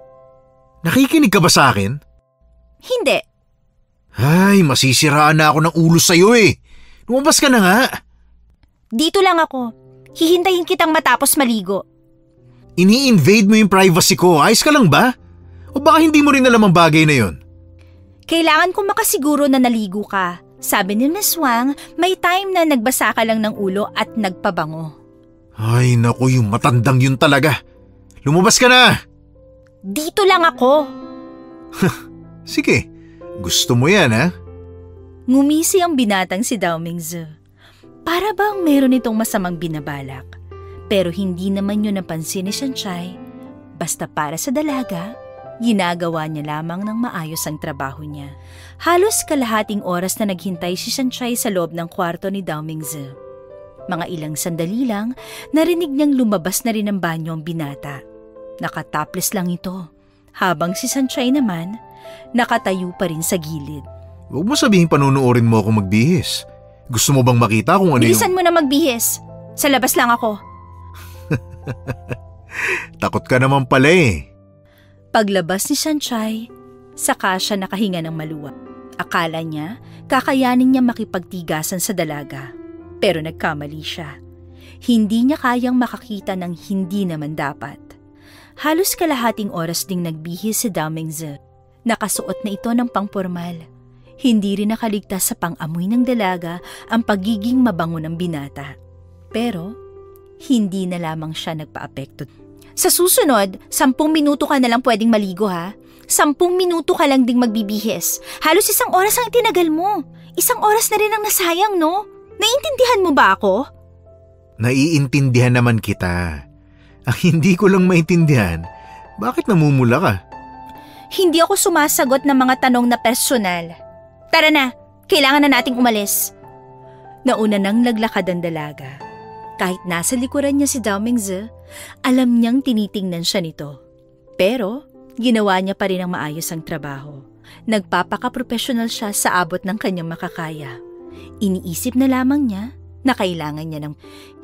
Nakikinig ka ba sa akin? Hindi. Ay, masisiraan na ako ng ulo sa'yo eh. Lumabas ka na nga. Dito lang ako. Hihintayin kitang matapos maligo. Ini-invade mo yung privacy ko. Ayos ka lang ba? O baka hindi mo rin alam ang bagay na yon? Kailangan kong makasiguro na naligo ka. Sabi ni Miss Wang, may time na nagbasa ka lang ng ulo at nagpabango. Ay naku, yung matandang yun talaga. Lumabas ka na. Dito lang ako. Sige, gusto mo yan ha? Ngumisi ang binatang si Dao Mingzi. Para bang meron itong masamang binabalak? Pero hindi naman yun napansin ni Shanshay. Basta para sa dalaga, ginagawa niya lamang ng maayos ang trabaho niya. Halos kalahating oras na naghintay si Shanshay sa loob ng kwarto ni Dao Mingzi. Mga ilang sandali lang, narinig niyang lumabas na rin ng banyo ang binata. Nakatopless lang ito, habang si Shanshay naman, nakatayo pa rin sa gilid. Huwag mo sabihin panunuorin mo ako magbihis. Gusto mo bang makita kung ano Bilisan mo na magbihis. Sa labas lang ako. Takot ka naman pala eh. Paglabas ni Shanshay, saka siya nakahinga ng maluwag. Akala niya, kakayanin niya makipagtigasan sa dalaga. Pero nagkamali siya. Hindi niya kayang makakita ng hindi naman dapat. Halos kalahating oras ding nagbihis si Dao Mingzi. Nakasuot na ito ng pangpormal. Hindi rin nakaligtas sa pang-amoy ng dalaga ang pagiging mabango ng binata. Pero, hindi na lamang siya nagpa-apekto. Sa susunod, 10 minuto ka na lang pwedeng maligo ha. 10 minuto ka lang ding magbibihis. Halos 1 oras ang itinagal mo. 1 oras na rin ang nasayang, no? Naiintindihan mo ba ako? Naiintindihan naman kita. Ang hindi ko lang maintindihan, bakit namumula ka? Hindi ako sumasagot ng mga tanong na personal. Tara na, kailangan na nating umalis. Nauna nang naglakad ang dalaga. Kahit nasa likuran niya si Dao Mingzi, alam niyang tinitingnan siya nito. Pero ginawa niya pa rin ang maayos ang trabaho. Nagpapaka-professional siya sa abot ng kanyang makakaya. Iniisip na lamang niya na kailangan niya ng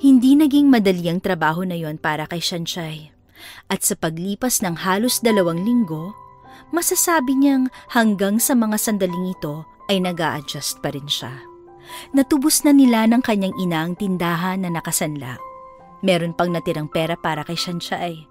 hindi naging madali ang trabaho na yon para kay Shanshay. At sa paglipas ng halos 2 linggo, masasabi niyang hanggang sa mga sandaling ito ay nag-a-adjust pa rin siya. Natubos na nila ng kanyang ina ang tindahan na nakasanla. Meron pang natirang pera para kay Shanshay.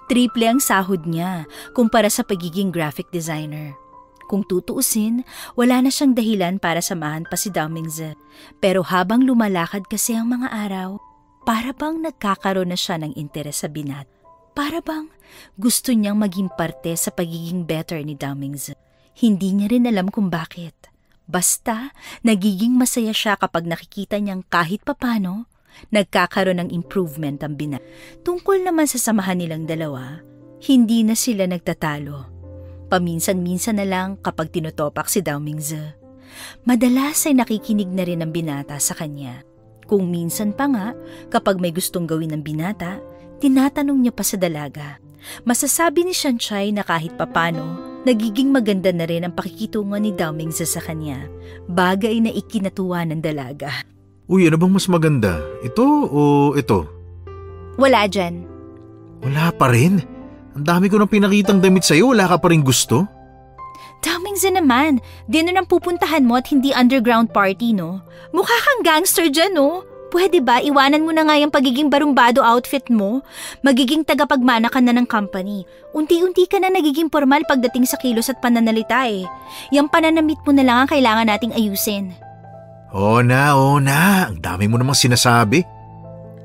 Triple ang sahod niya kumpara sa pagiging graphic designer. Kung tutuusin, wala na siyang dahilan para samahan pa si Dao Mingzi. Pero habang lumalakad kasi ang mga araw, para bang nagkakaroon na siya ng interes sa binat. Para bang gusto niyang maging parte sa pagiging better ni Dao Mingzi. Hindi niya rin alam kung bakit. Basta, nagiging masaya siya kapag nakikita niyang kahit papano, nagkakaroon ng improvement ang binat. Tungkol naman sa samahan nilang dalawa, hindi na sila nagtatalo. Paminsan-minsan na lang kapag tinutopak si Dao Mingzi. Madalas ay nakikinig na rin ang binata sa kanya. Kung minsan pa nga, kapag may gustong gawin ng binata, tinatanong niya pa sa dalaga. Masasabi ni Shanshay na kahit papano, nagiging maganda na rin ang pakikitungo ni Dao Mingzi sa kanya. Bagay na ikinatuwa ng dalaga. Uy, ano bang mas maganda? Ito o ito? Wala dyan. Wala pa rin? Ang dami ko nang pinakitang damit sa'yo, wala ka pa rin gusto? Dao Mingzi naman, dinner ang pupuntahan mo at hindi underground party, no? Mukha kang gangster dyan, no? Pwede ba iwanan mo na nga yung pagiging barumbado outfit mo? Magiging tagapagmana ka na ng company. Unti-unti ka na nagiging formal pagdating sa kilos at pananalita eh. Yung pananamit mo na lang ang kailangan nating ayusin. Oo na. Ang dami mo namang sinasabi.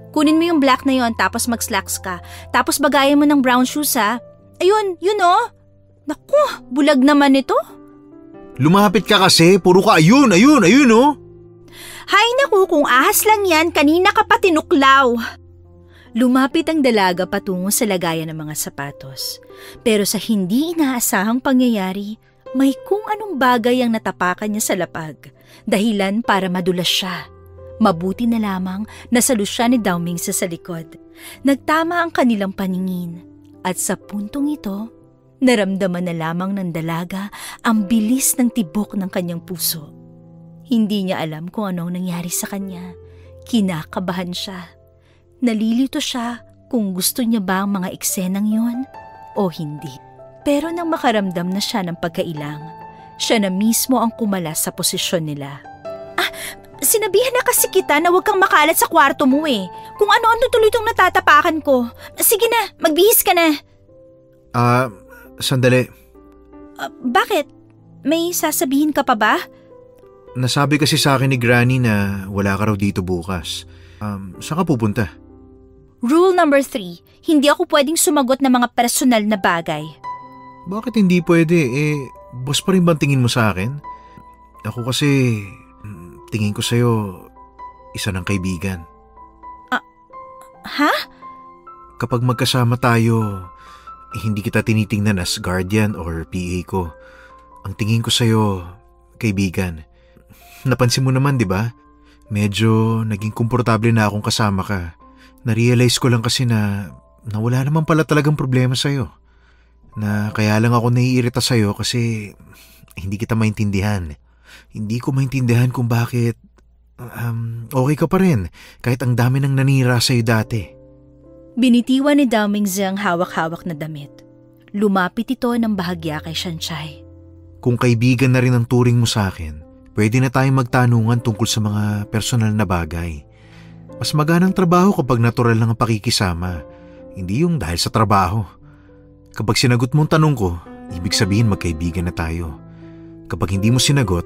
Kunin mo yung black na yon tapos mag-slacks ka. Tapos bagayan mo ng brown shoes ha. Ayun, yun oh. Naku, bulag naman ito. Lumapit ka kasi, puro ka ayun oh. Hay naku, kung ahas lang yan, kanina ka pa tinuklaw. Lumapit ang dalaga patungo sa lagayan ng mga sapatos. Pero sa hindi inaasahang pangyayari, may kung anong bagay ang natapakan niya sa lapag. Dahilan para madulas siya. Mabuti na lamang nasalus siya ni Dao Mingzi sa likod. Nagtama ang kanilang paningin. At sa puntong ito, naramdaman na lamang ng dalaga ang bilis ng tibok ng kanyang puso. Hindi niya alam kung anong nangyari sa kanya. Kinakabahan siya. Nalilito siya kung gusto niya ba ang mga eksenang yon o hindi. Pero nang makaramdam na siya ng pagkailang, siya na mismo ang kumalas sa posisyon nila. Sinabihan na kasi kita na huwag kang makalat sa kwarto mo eh. Kung ano-ano tuloy itong natatapakan ko. Sige na, magbihis ka na. Sandali. Bakit? May sasabihin ka pa ba? Nasabi kasi sa akin ni Granny na wala ka raw dito bukas. Saan ka pupunta? Rule number 3, hindi ako pwedeng sumagot ng mga personal na bagay. Bakit hindi pwede? Boss pa rin ba tingin mo sa akin? Ako kasi... tingin ko sa'yo, isa ng kaibigan. Ha? Kapag magkasama tayo, hindi kita tinitingnan as guardian or PA ko. Ang tingin ko sa'yo, kaibigan. Napansin mo naman, di ba? Medyo naging komportable na akong kasama ka. Na-realize ko lang kasi na wala naman pala talagang problema sa'yo. Na kaya lang ako naiirita sa'yo kasi hindi kita maintindihan. Hindi ko maintindihan kung bakit okay ka pa rin kahit ang dami nang nanira sa'yo dati. Binitiwan ni Dao Mingzi ang hawak-hawak na damit. Lumapit ito ng bahagya kay Shanshay. Kung kaibigan na rin ang turing mo sa akin, pwede na tayong magtanungan tungkol sa mga personal na bagay. Mas maganang trabaho kapag natural lang ang pakikisama, hindi yung dahil sa trabaho. Kapag sinagot mo ang tanong ko, ibig sabihin magkaibigan na tayo. Kapag hindi mo sinagot,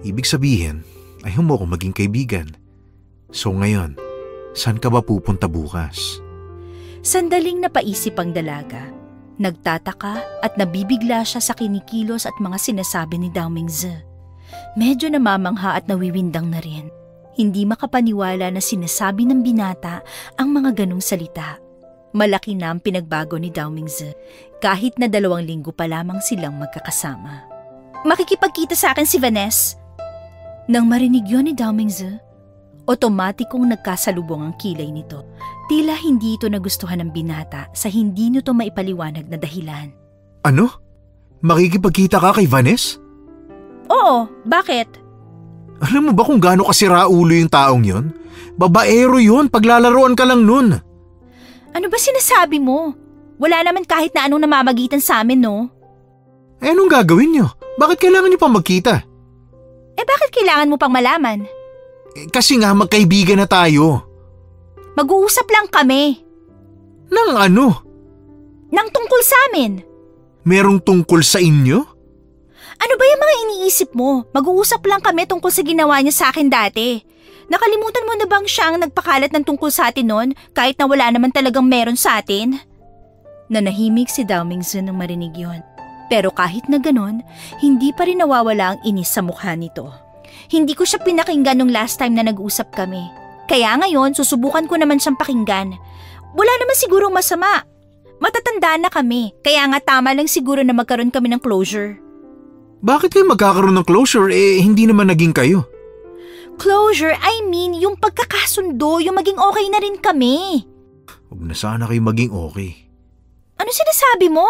ibig sabihin, ayaw mo akong maging kaibigan. So ngayon, saan ka ba pupunta bukas? Sandaling napaisip ang dalaga. Nagtataka at nabibigla siya sa kinikilos at mga sinasabi ni Dao Mingzi. Medyo namamangha at nawiwindang na rin. Hindi makapaniwala na sinasabi ng binata ang mga ganong salita. Malaki na ang pinagbago ni Dao Mingzi kahit na 2 linggo pa lamang silang magkakasama. Makikipagkita sa akin si Vanessa. Nang marinig yun ni Dao Mingzi, otomatikong nagkasalubong ang kilay nito. Tila hindi ito nagustuhan ng binata sa hindi nito maipaliwanag na dahilan. Ano? Makikipagkita ka kay Vanessa? Oo, bakit? Alam mo ba kung gaano kasira ulo yung taong yon? Babaero yun, paglalaroan ka lang nun. Ano ba sinasabi mo? Wala naman kahit na anong namamagitan sa amin, no? Eh anong gagawin nyo? Bakit kailangan nyo pang magkita? Eh bakit kailangan mo pang malaman? Kasi nga magkaibigan na tayo. Mag-uusap lang kami. Nang ano? Nang tungkol sa amin. Merong tungkol sa inyo? Ano ba yung mga iniisip mo? Mag-uusap lang kami tungkol sa ginawa niya sa akin dati. Nakalimutan mo na bang siya ang nagpakalat ng tungkol sa atin noon kahit na wala naman talagang meron sa atin? Nanahimik si Dao Mingzi nang marinig yon. Pero kahit na ganon, hindi pa rin nawawala ang inis sa mukha nito. Hindi ko siya pinakinggan nung last time na nag-usap kami. Kaya ngayon, susubukan ko naman siyang pakinggan. Wala naman siguro masama. Matatanda na kami, kaya nga tama lang siguro na magkaroon kami ng closure. Bakit kayo magkakaroon ng closure hindi naman naging kayo? Closure, I mean yung pagkakasundo, yung maging okay na rin kami. Huwag na sana kayo maging okay. Ano sinasabi mo?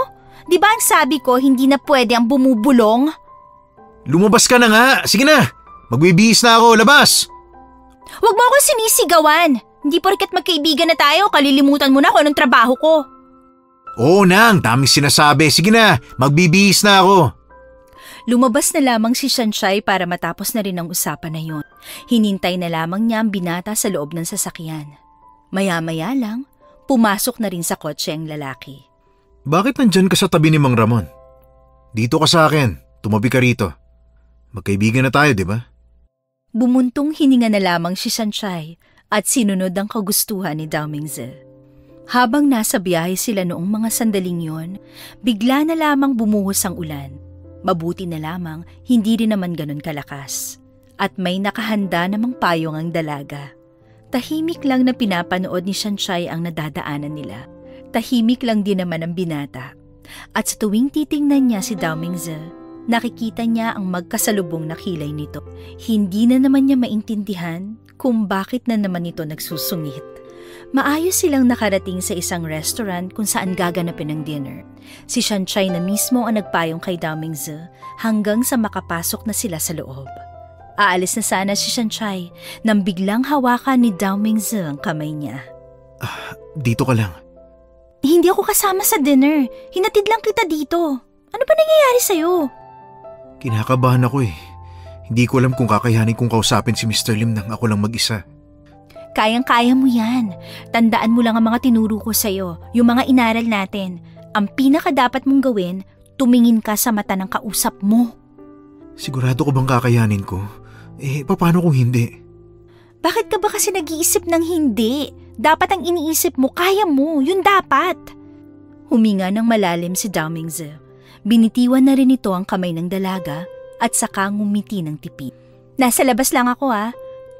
Di ba ang sabi ko hindi na pwede ang bumubulong? Lumabas ka na nga, sige na! Magbibihis na ako, labas! Huwag mo akong sinisigawan. Hindi porket magkaibigan na tayo, kalilimutan mo na kung anong trabaho ko. Oo nang, daming sinasabi. Sige na, magbibihis na ako. Lumabas na lamang si Shanshay para matapos na rin ang usapan na yun. Hinintay na lamang niya ang binata sa loob ng sasakyan. Maya-maya lang, pumasok na rin sa kotse ang lalaki. Bakit nandyan ka sa tabi ni Mang Ramon? Dito ka sa akin, tumabi ka rito. Magkaibigan na tayo, di ba? Bumuntong hininga na lamang si Shanshay at sinunod ang kagustuhan ni Dao Mingzi. Habang nasa biyahe sila noong mga sandaling yon, bigla na lamang bumuhos ang ulan. Mabuti na lamang, hindi rin naman ganun kalakas. At may nakahanda namang payong ang dalaga. Tahimik lang na pinapanood ni Shanshay ang nadadaanan nila. Tahimik lang din naman ang binata. At sa tuwing titingnan niya si Dao Mingzi, nakikita niya ang magkasalubong na kilay nito. Hindi na naman niya maintindihan kung bakit na naman ito nagsusungit. Maayos silang nakarating sa isang restaurant kung saan gaganapin ang dinner. Si Shanshay na mismo ang nagpayong kay Dao Mingzi hanggang sa makapasok na sila sa loob. Aalis na sana si Shanshay nang biglang hawakan ni Dao Mingzi ang kamay niya. Dito ka lang. Hindi ako kasama sa dinner. Hinatid lang kita dito. Ano ba nangyayari sa'yo? Kinakabahan ako eh. Hindi ko alam kung kakayanin kong kausapin si Mr. Lim nang ako lang mag-isa. Kayang-kaya mo yan. Tandaan mo lang ang mga tinuro ko sa'yo, yung mga inaral natin. Ang pinaka dapat mong gawin, tumingin ka sa mata ng kausap mo. Sigurado ko bang kakayanin ko? Paano kung hindi? Bakit ka ba kasi nag-iisip ng hindi? Dapat ang iniisip mo, kaya mo, yun dapat. Huminga ng malalim si Dao Mingzi. Binitiwan na rin ito ang kamay ng dalaga at saka ngumiti ng tipid. Nasa labas lang ako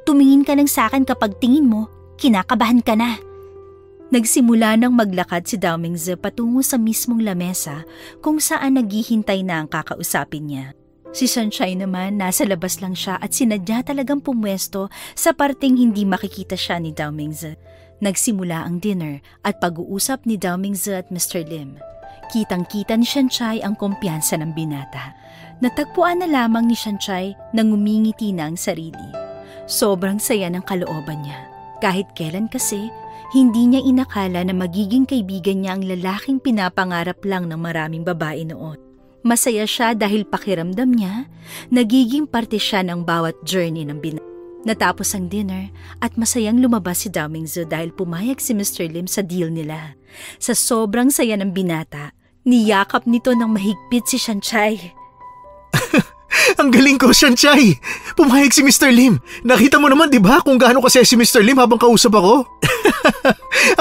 Tumingin ka lang sa akin kapag tingin mo, kinakabahan ka na. Nagsimula nang maglakad si Dao Mingzi patungo sa mismong lamesa kung saan naghihintay na ang kakausapin niya. Si Shanshay naman nasa labas lang siya at sinadya talagang pumwesto sa parteng hindi makikita siya ni Dao Mingzi. Nagsimula ang dinner at pag-uusap ni Dao Mingzi at Mr. Lim. Kitang-kita ni Shanshay ang kumpiyansa ng binata. Natagpuan na lamang ni Shanshay na ngumingiti na ang sarili. Sobrang saya ng kalooban niya. Kahit kailan kasi, hindi niya inakala na magiging kaibigan niya ang lalaking pinapangarap lang ng maraming babae noon. Masaya siya dahil pakiramdam niya, nagiging parte siya ng bawat journey ng binata. Natapos ang dinner at masayang lumabas si Dao Mingzi dahil pumayag si Mr. Lim sa deal nila. Sa sobrang saya ng binata, niyakap nito ng mahigpit si Shanshay. Ang galing ko, Shanshay! Pumayag si Mr. Lim. Nakita mo naman, di ba, kung gaano kasi si Mr. Lim habang kausap ako?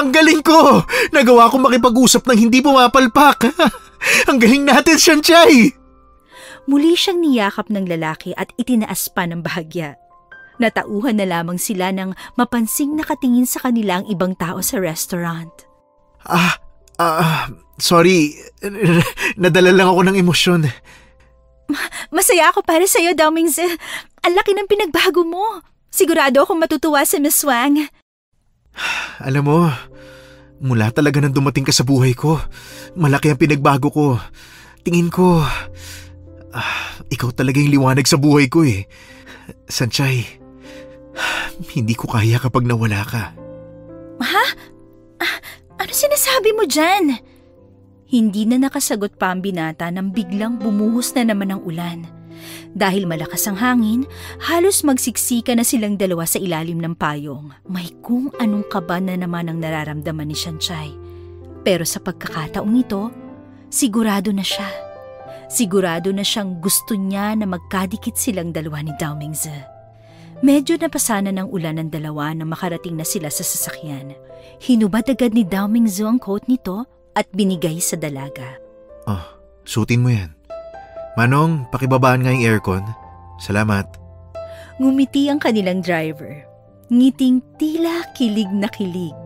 Ang galing ko! Nagawa ko makipag-usap ng hindi pumapalpak. Ang galing natin, Shanshay! Muli siyang niyakap ng lalaki at itinaas pa ng bahagya. Natauhan na lamang sila nang mapansing nakatingin sa kanila ang ibang tao sa restaurant. Sorry. Nadala lang ako ng emosyon. Masaya ako para sa'yo, Daomingz. Ang laki ng pinagbago mo. Sigurado akong matutuwa si Miss Wang. Alam mo, mula talaga nang dumating ka sa buhay ko, malaki ang pinagbago ko. Tingin ko, ikaw talaga yung liwanag sa buhay ko eh. Sanchay, hindi ko kaya kapag nawala ka. Ha? Ano sinasabi mo dyan? Hindi na nakasagot pa ang binata nang biglang bumuhos na naman ang ulan. Dahil malakas ang hangin, halos magsiksika na silang dalawa sa ilalim ng payong. May kung anong kaba na naman ang nararamdaman ni Sanchay. Pero sa pagkakataong ito, sigurado na siya. Sigurado na siyang gusto niya na magkadikit silang dalawa ni Daomingz. Medyo napasana ng ulan ng dalawa nang makarating na sila sa sasakyan. Hinubad agad ni Daomingz ang coat nito at binigay sa dalaga. Suotin mo yan. Manong, pakibabaan nga yung aircon. Salamat. Ngumiti ang kanilang driver. Ngiting tila kilig na kilig.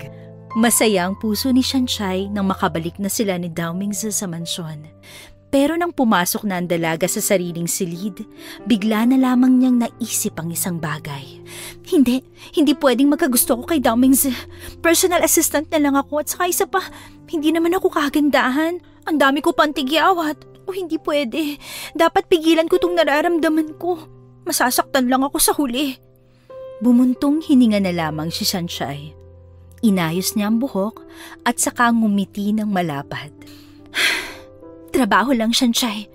Masaya ang puso ni Sanchay nang makabalik na sila ni Daomingz sa mansyon. Pero nang pumasok na ang dalaga sa sariling silid, bigla na lamang niyang naisip ang isang bagay. Hindi pwedeng magkagusto ko kay Daomingz. Personal assistant na lang ako at saka isa pa, hindi naman ako kagandahan. Ang dami ko pang tigyawat. Hindi pwede. Dapat pigilan ko tong nararamdaman ko. Masasaktan lang ako sa huli. Bumuntong hininga na lamang si Sanchay. Inayos niya ang buhok at saka ngumiti ng malapad. Trabaho lang, Sanchay.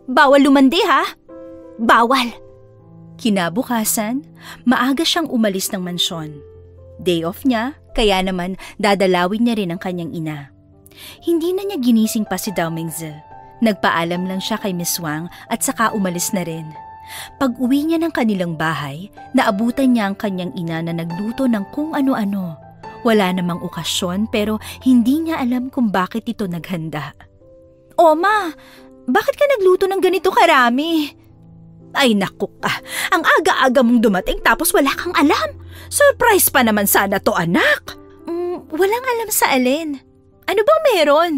Bawal lumandi, ha? Bawal. Kinabukasan, maaga siyang umalis ng mansyon. Day off niya, kaya naman dadalawin niya rin ang kanyang ina. Hindi na niya ginising pa si Daomingz. Nagpaalam lang siya kay Miss Wang at saka umalis na rin. Pag-uwi niya ng kanilang bahay, naabutan niya ang kanyang ina na nagluto ng kung ano-ano. Wala namang okasyon pero hindi niya alam kung bakit ito naghanda. Ma, bakit ka nagluto ng ganito karami? Ay naku ka, ang aga-aga mong dumating tapos wala kang alam. Surprise pa naman sana to, anak. Walang alam sa alin. Ano bang meron?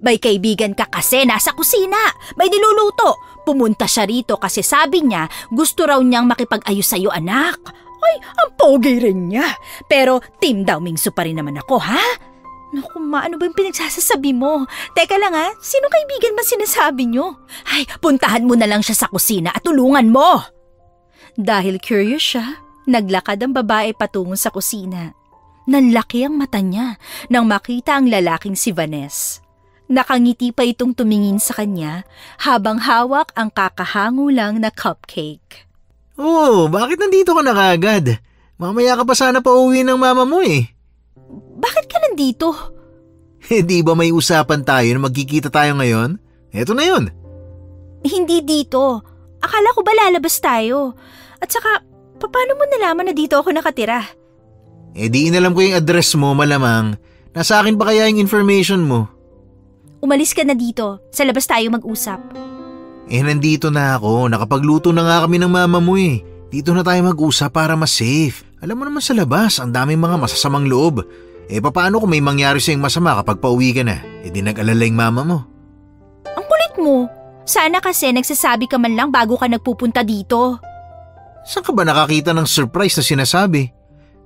May kaibigan ka kasi nasa kusina. May niluluto. Pumunta siya rito kasi sabi niya gusto raw niyang makipag-ayos sa'yo, anak. Ay, ang pogi rin niya. Pero Team Daomingz pa rin naman ako, ha? Naku ma, ano ba yung pinagsasasabi mo? Teka lang ha, sino kaibigan ba sinasabi niyo? Ay, puntahan mo na lang siya sa kusina at tulungan mo! Dahil curious siya, naglakad ang babae patungo sa kusina. Nanlaki ang mata niya nang makita ang lalaking si Vanessa. Nakangiti pa itong tumingin sa kanya habang hawak ang kakahango lang na cupcake. Bakit nandito ka na kaagad? Mamaya ka pa sana pauwi ng mama mo eh. Bakit ka nandito? Di ba may usapan tayo na magkikita tayo ngayon? Eto na yun. Hindi dito. Akala ko ba lalabas tayo? At saka, paano mo nalaman na dito ako nakatira? Di inalam ko yung address mo, malamang. Nasa akin pa kaya yung information mo? Umalis ka na dito. Sa labas tayo mag-usap. Nandito na ako. Nakapagluto na nga kami ng mama mo eh. Dito na tayo mag-usap para mas safe. Alam mo naman sa labas, ang daming mga masasamang loob. Paano kung may mangyari sa'yong masama kapag pauwi ka na? Di nag-alala yung mama mo. Ang kulit mo. Sana kasi nagsasabi ka man lang bago ka nagpupunta dito. Saan ka ba nakakita ng surprise na sinasabi?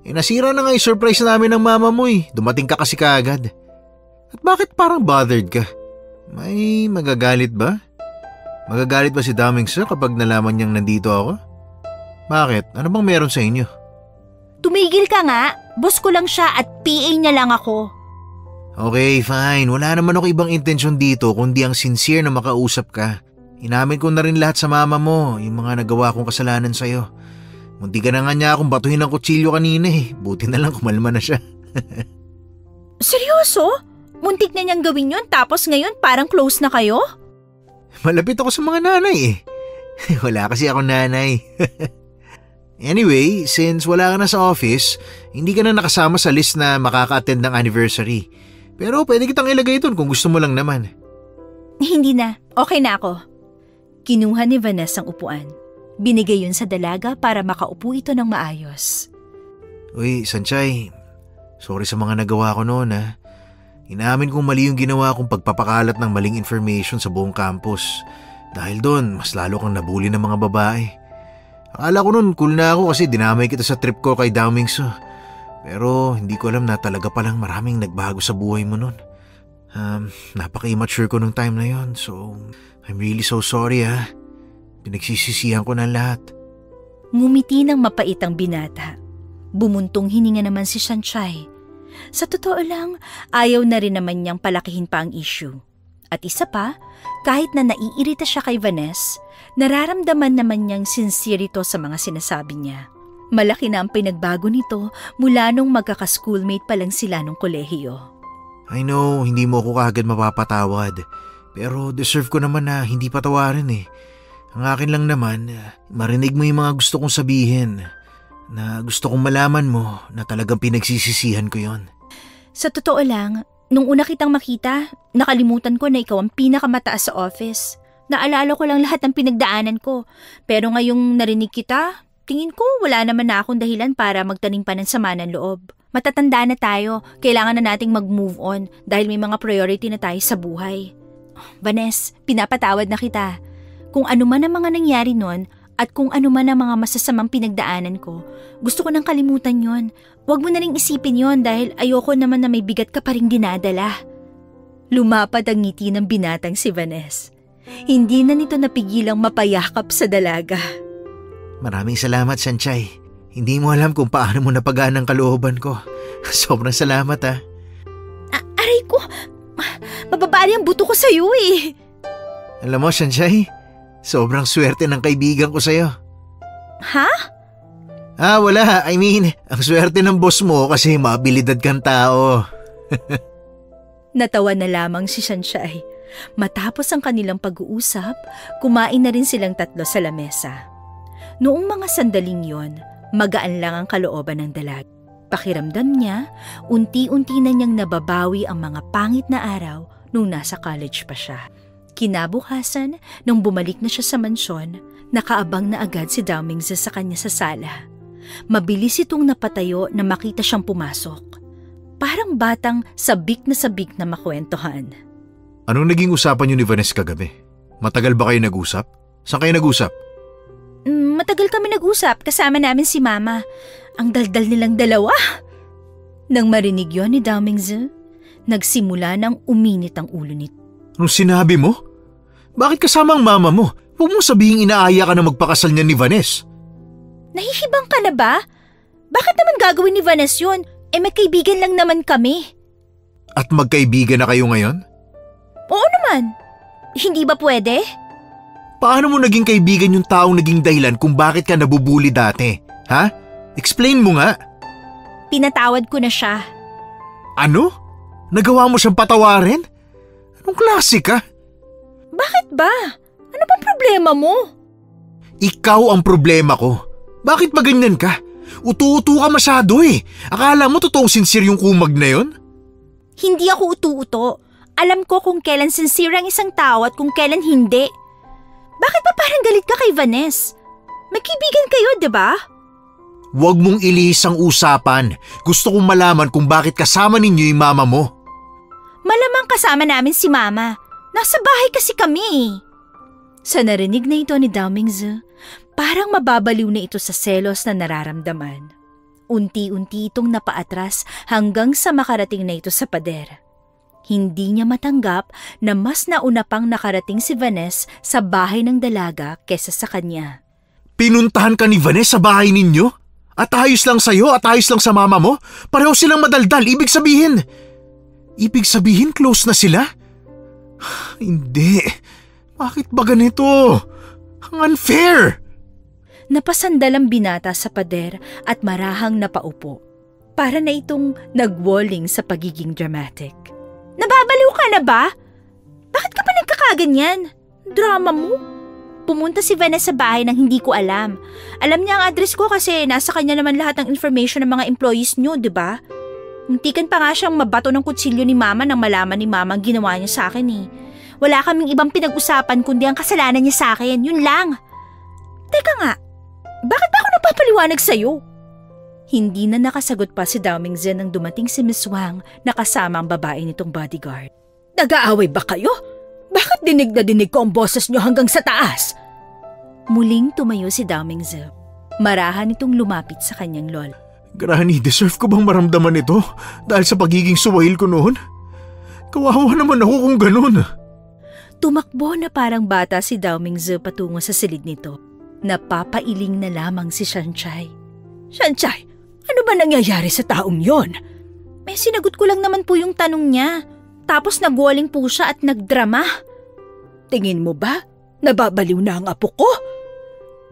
Nasira na nga yung surprise namin ng mama mo eh. Dumating ka kasi kaagad. At bakit parang bothered ka? May magagalit ba? Magagalit ba si Daomingz kapag nalaman niyang nandito ako? Bakit? Ano bang meron sa inyo? Tumigil ka nga. Boss ko lang siya at PA niya lang ako. Okay, fine. Wala naman ako ibang intensyon dito kundi ang sincere na makausap ka. Inamin ko na rin lahat sa mama mo, yung mga nagawa kong kasalanan sa'yo. Munti ka na nga niya akong batuhin ng kutsilyo kanina eh. Buti na lang kumalma na siya. Seryoso? Muntik na niyang gawin yun tapos ngayon parang close na kayo? Malapit ako sa mga nanay eh. Wala kasi akong nanay. Anyway, since wala ka na sa office, hindi ka na nakasama sa list na makaka-attend ng anniversary. Pero pwede kitang ilagay doon kung gusto mo lang naman. Hindi na. Okay na ako. Kinuha ni Vanessa ang upuan. Binigay yun sa dalaga para makaupo ito ng maayos. Uy, Sanchay, sorry sa mga nagawa ko noon ha. Inaamin kong mali yung ginawa kong pagpapakalat ng maling information sa buong campus. Dahil doon, mas lalo kang nabully ng mga babae. Akala ko noon cool na ako kasi dinamay kita sa trip ko kay Daomingso. Pero hindi ko alam na talaga palang maraming nagbago sa buhay mo noon. Napaka-immature ko nung time na yon, so I'm really so sorry ha. Pinagsisisihan ko na lahat. Ngumiti ng mapait ang binata. Bumuntong hininga naman si Sanchay. Sa totoo lang, ayaw na rin naman niyang palakihin pa ang issue. At isa pa, kahit na naiirita siya kay Vanessa, nararamdaman naman niyang sincere ito sa mga sinasabi niya. Malaki na ang pinagbago nito mula nung magkaka-schoolmate pa lang sila nung kolehiyo. I know, hindi mo ako kaagad mapapatawad. Pero deserve ko naman na hindi patawarin eh. Ang akin lang naman, marinig mo yung mga gusto kong sabihin. Na gusto kong malaman mo na talagang pinagsisisihan ko yon. Sa totoo lang, nung una kitang makita, nakalimutan ko na ikaw ang pinakamataas sa office. Naalala ko lang lahat ng pinagdaanan ko. Pero ngayong narinig kita, tingin ko wala naman na akong dahilan para magtanim pa ng sama ng loob. Matatanda na tayo, kailangan na nating mag-move on dahil may mga priority na tayo sa buhay. Vanessa, pinapatawad na kita. Kung ano man ang mga nangyari nun at kung ano man ang mga masasamang pinagdaanan ko, gusto ko nang kalimutan yon. Huwag mo na ring isipin yon dahil ayoko naman na may bigat ka pa ring dinadala. Lumapad ang ngiti ng binatang si Vanessa. Hindi na nito napigilang mapayakap sa dalaga. Maraming salamat, Sanchay. Hindi mo alam kung paano mo napagaan ang kalooban ko. Sobrang salamat ha. Aray ko, mababali ang buto ko sa'yo eh. Alam mo, Sanchay, sobrang swerte ng kaibigan ko sa'yo. Ha? Wala. I mean, ang swerte ng boss mo kasi mabilidad kang tao. Natawa na lamang si Sanchay. Matapos ang kanilang pag-uusap, kumain na rin silang tatlo sa lamesa. Noong mga sandaling yon, magaan lang ang kalooban ng dalaga. Pakiramdam niya, unti-unti na niyang nababawi ang mga pangit na araw nung nasa college pa siya. Kinabukasan, nung bumalik na siya sa mansyon, nakaabang na agad si Daomingso sa kanya sa sala. Mabilis itong napatayo na makita siyang pumasok. Parang batang sabik na makwentuhan. Anong naging usapan niyo ni Vanessa kagabi? Matagal ba kayo nag-usap? Saan kayo nag-usap? Matagal kami nag-usap, kasama namin si Mama. Ang daldal nilang dalawa. Nang marinig yon ni Daomingso, nagsimula nang uminit ang ulo nito. Anong sinabi mo? Bakit kasama ang mama mo? Huwag mong sabihin inaaya ka na magpakasal niya ni Vanessa. Nahihibang ka na ba? Bakit naman gagawin ni Vanessa yun? May kaibigan lang naman kami. At magkaibigan na kayo ngayon? Oo naman. Hindi ba pwede? Paano mo naging kaibigan yung taong naging dahilan kung bakit ka nabubuli dati? Ha? Explain mo nga. Pinatawad ko na siya. Ano? Nagawa mo siyang patawarin? Anong klase ka? Bakit ba? Ano bang problema mo? Ikaw ang problema ko. Bakit ba ganyan ka? Utu-utu ka masyado eh. Akala mo totoong sincere yung kumag na yon? Hindi ako utu-uto. Alam ko kung kailan sincere ang isang tao at kung kailan hindi. Bakit ba parang galit ka kay Vanessa? May kaibigan kayo, di ba? Huwag mong ilihis ang usapan. Gusto kong malaman kung bakit kasama ninyo yung mama mo. Malamang kasama namin si Mama. Nasa bahay kasi kami. Sa narinig na ito ni Daomingso, parang mababaliw na ito sa selos na nararamdaman. Unti-unti itong napaatras hanggang sa makarating na ito sa pader. Hindi niya matanggap na mas nauna pang nakarating si Vanessa sa bahay ng dalaga kesa sa kanya. Pinuntahan ka ni Vanessa sa bahay ninyo? At ayos lang sa'yo at ayos lang sa mama mo? Pareho silang madaldal, ibig sabihin close na sila? Hindi. Bakit ba ganito? Ang unfair! Napasandal ang binata sa pader at marahang napaupo. Para na itong nagwalling sa pagiging dramatic. Nababaliw ka na ba? Bakit ka pa nagkakaganyan? Drama mo? Pumunta si Vanessa sa bahay nang hindi ko alam. Alam niya ang address ko kasi nasa kanya naman lahat ng information ng mga employees niyo, di ba? Muntikan pa nga siyang mabato ng kutsilyo ni Mama nang malaman ni Mama ang ginawa niya sa akin eh. Wala kaming ibang pinag-usapan kundi ang kasalanan niya sa akin, yun lang. Teka nga, bakit ba ako nagpapaliwanag sa'yo? Hindi na nakasagot pa si Dao Mingzi nang dumating si Miss Wang na kasama ang babae nitong bodyguard. Nag-aaway ba kayo? Bakit dinig na dinig ko ang boses niyo hanggang sa taas? Muling tumayo si Dao Mingzi. Marahan itong lumapit sa kanyang lola. Granny, deserve ko bang maramdaman ito dahil sa pagiging suwail ko noon? Kawawa naman ako kung ganun. Tumakbo na parang bata si Dao Mingzi patungo sa silid nito. Napapailing na lamang si Shanchay. Shanchay, ano ba nangyayari sa taong yon? May sinagot ko lang naman po yung tanong niya. Tapos nagwaling po siya at nagdrama. Tingin mo ba? Nababaliw na ang apo ko?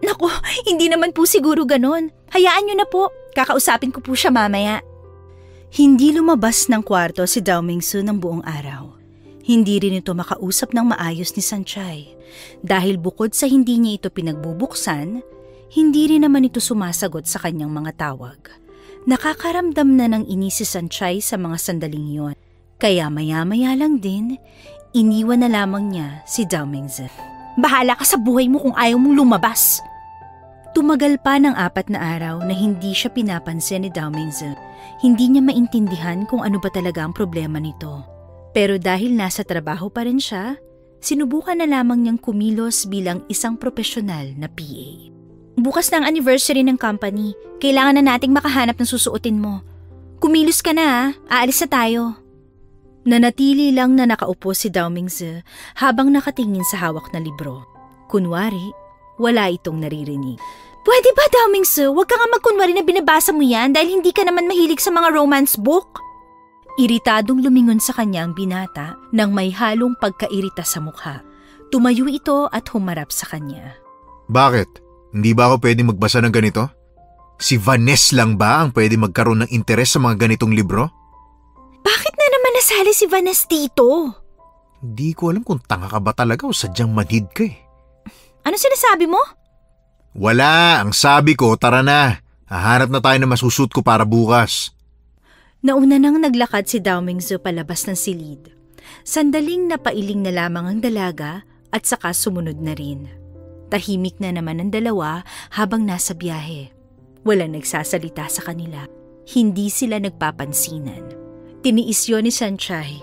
Naku, hindi naman po siguro ganon. Hayaan niyo na po. Kakausapin ko po siya mamaya. Hindi lumabas ng kwarto si Dao Mingzi ng buong araw. Hindi rin ito makausap ng maayos ni Shanchay. Dahil bukod sa hindi niya ito pinagbubuksan, hindi rin naman ito sumasagot sa kanyang mga tawag. Nakakaramdam na ng inis si Shanchay sa mga sandaling yon. Kaya maya-maya lang din, iniwan na lamang niya si Dao Mingzi. Bahala ka sa buhay mo kung ayaw mong lumabas. Tumagal pa ng 4 na araw na hindi siya pinapansin ni Dao Mingzi. Hindi niya maintindihan kung ano ba talaga ang problema nito. Pero dahil nasa trabaho pa rin siya, sinubukan na lamang niyang kumilos bilang isang profesional na PA. Bukas na ang anniversary ng company. Kailangan na nating makahanap ng susuotin mo. Kumilos ka na, aalis na tayo. Nanatili lang na nakaupo si Dao Mingzi habang nakatingin sa hawak na libro. Kunwari, wala itong naririnig. Pwede ba, Dao Mingzi? Huwag ka nga magkunwari na binabasa mo yan dahil hindi ka naman mahilig sa mga romance book. Iritadong lumingon sa kanya ang binata nang may halong pagkairita sa mukha. Tumayo ito at humarap sa kanya. Bakit? Hindi ba ako pwede magbasa ng ganito? Si Vanessa lang ba ang pwede magkaroon ng interes sa mga ganitong libro? Bakit na naman nasali si Vanessa dito? Hindi ko alam kung tanga ka ba talaga o sadyang manhid ka eh. Ano sinasabi mo? Wala, ang sabi ko, tara na. Hahanap na tayo na masusut ko para bukas. Nauna nang naglakad si Dao Mingzi palabas ng silid. Sandaling napailing na lamang ang dalaga at saka sumunod na rin. Tahimik na naman ang dalawa habang nasa biyahe. Walang nagsasalita sa kanila. Hindi sila nagpapansinan. Tiniis yun ni Shanchay.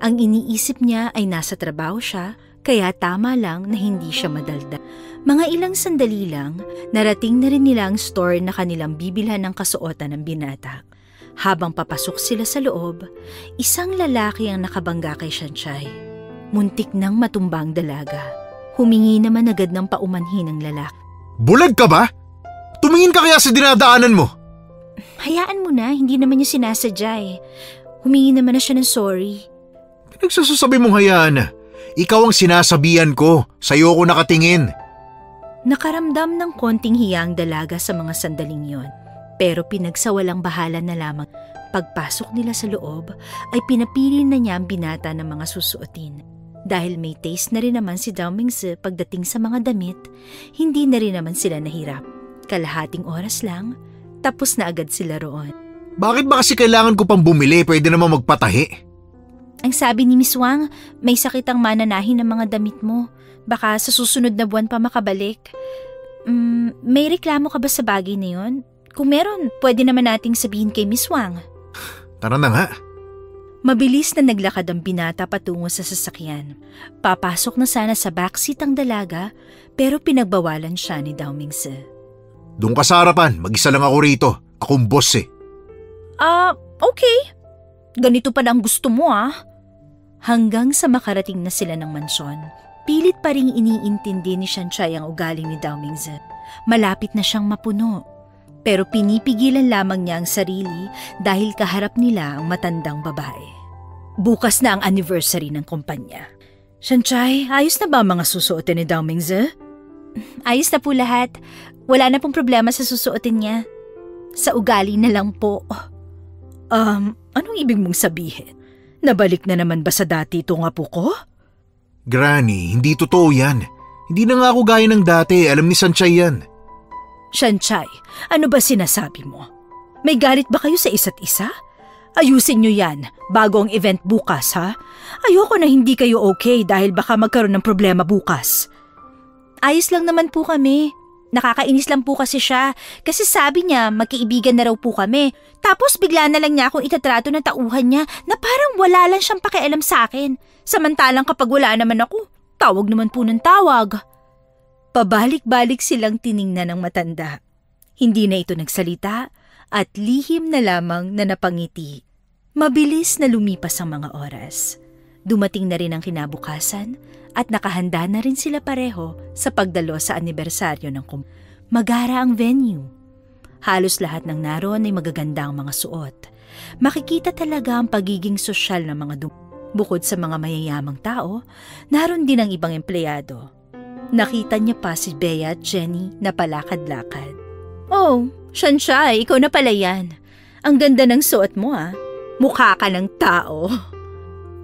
Ang iniisip niya ay nasa trabaho siya, kaya tama lang na hindi siya madalda. Mga ilang sandali lang, narating na rin nila ang store na kanilang bibilhan ng kasuotan ng binata. Habang papasok sila sa loob, isang lalaki ang nakabangga kay Shanchay. Muntik nang matumbang dalaga. Humingi naman agad ng paumanhin ng lalaki. Bulag ka ba? Tumingin ka kaya sa dinadaanan mo? Hayaan mo na, hindi naman niya sinasadya eh. Humingi naman na siya ng sorry. Pinagsasabi mong hayaan na. Ikaw ang sinasabihan ko. Sa'yo ako nakatingin. Nakaramdam ng konting hiya ang dalaga sa mga sandaling yon. Pero pinagsawalang bahala na lamang. Pagpasok nila sa loob, ay pinapili na niya ang binata ng mga susuotin. Dahil may taste na rin naman si Dao Mingzi pagdating sa mga damit, hindi na rin naman sila nahirap. Kalahating oras lang, tapos na agad sila roon. Bakit ba kasi kailangan ko pang bumili? Pwede naman magpatahi. Ang sabi ni Miss Wang, may sakit ang mananahin ng mga damit mo. Baka sa susunod na buwan pa makabalik. May reklamo ka ba sa bagay na yun? Kung meron, pwede naman nating sabihin kay Miss Wang. Tara na nga. Mabilis na naglakad ang binata patungo sa sasakyan. Papasok na sana sa backseat ang dalaga, pero pinagbawalan siya ni Dao Mingzi. Doon ka sa harapan, mag-isa lang ako rito. Akong boss eh. Okay. Ganito pa na ang gusto mo Hanggang sa makarating na sila ng mansyon, pilit pa ring iniintindi ni Shanchay ang ugaling ni Dao Mingzi. Malapit na siyang mapuno. Pero pinipigilan lamang niya ang sarili dahil kaharap nila ang matandang babae. Bukas na ang anniversary ng kumpanya. Shanchay, ayos na ba ang mga susuotin ni Dao Mingzi? Ayos na po lahat. Wala na pong problema sa susuotin niya. Sa ugali na lang po. Anong ibig mong sabihin? Nabalik na naman ba sa dati itong apo ko? Granny, hindi totoo yan. Hindi na nga ako gaya ng dati. Alam ni Shanchay yan. Shanchay, ano ba sinasabi mo? May galit ba kayo sa isa't isa? Ayusin niyo yan bago ang event bukas, ha? Ayoko na hindi kayo okay dahil baka magkaroon ng problema bukas. Ayos lang naman po kami. Nakakainis lang po kasi siya kasi sabi niya magkaibigan na raw po kami. Tapos bigla na lang niya akong itatrato ng tauhan niya na parang wala lang siyang pakialam sa akin. Samantalang kapag wala naman ako, tawag naman po ng tawag. Pabalik-balik silang tiningnan ng matanda. Hindi na ito nagsalita at lihim na lamang na napangiti. Mabilis na lumipas ang mga oras. Dumating na rin ang kinabukasan at nakahanda na rin sila pareho sa pagdalo sa anibersaryo ng Magara ang venue. Halos lahat ng naroon ay magagandang mga suot. Makikita talaga ang pagiging sosyal ng mga Bukod sa mga mayayamang tao, naroon din ang ibang empleyado. Nakita niya pa si Bea at Jenny na palakad-lakad. Oh, Shanshay, ikaw na pala yan. Ang ganda ng suot mo Mukha ka ng tao.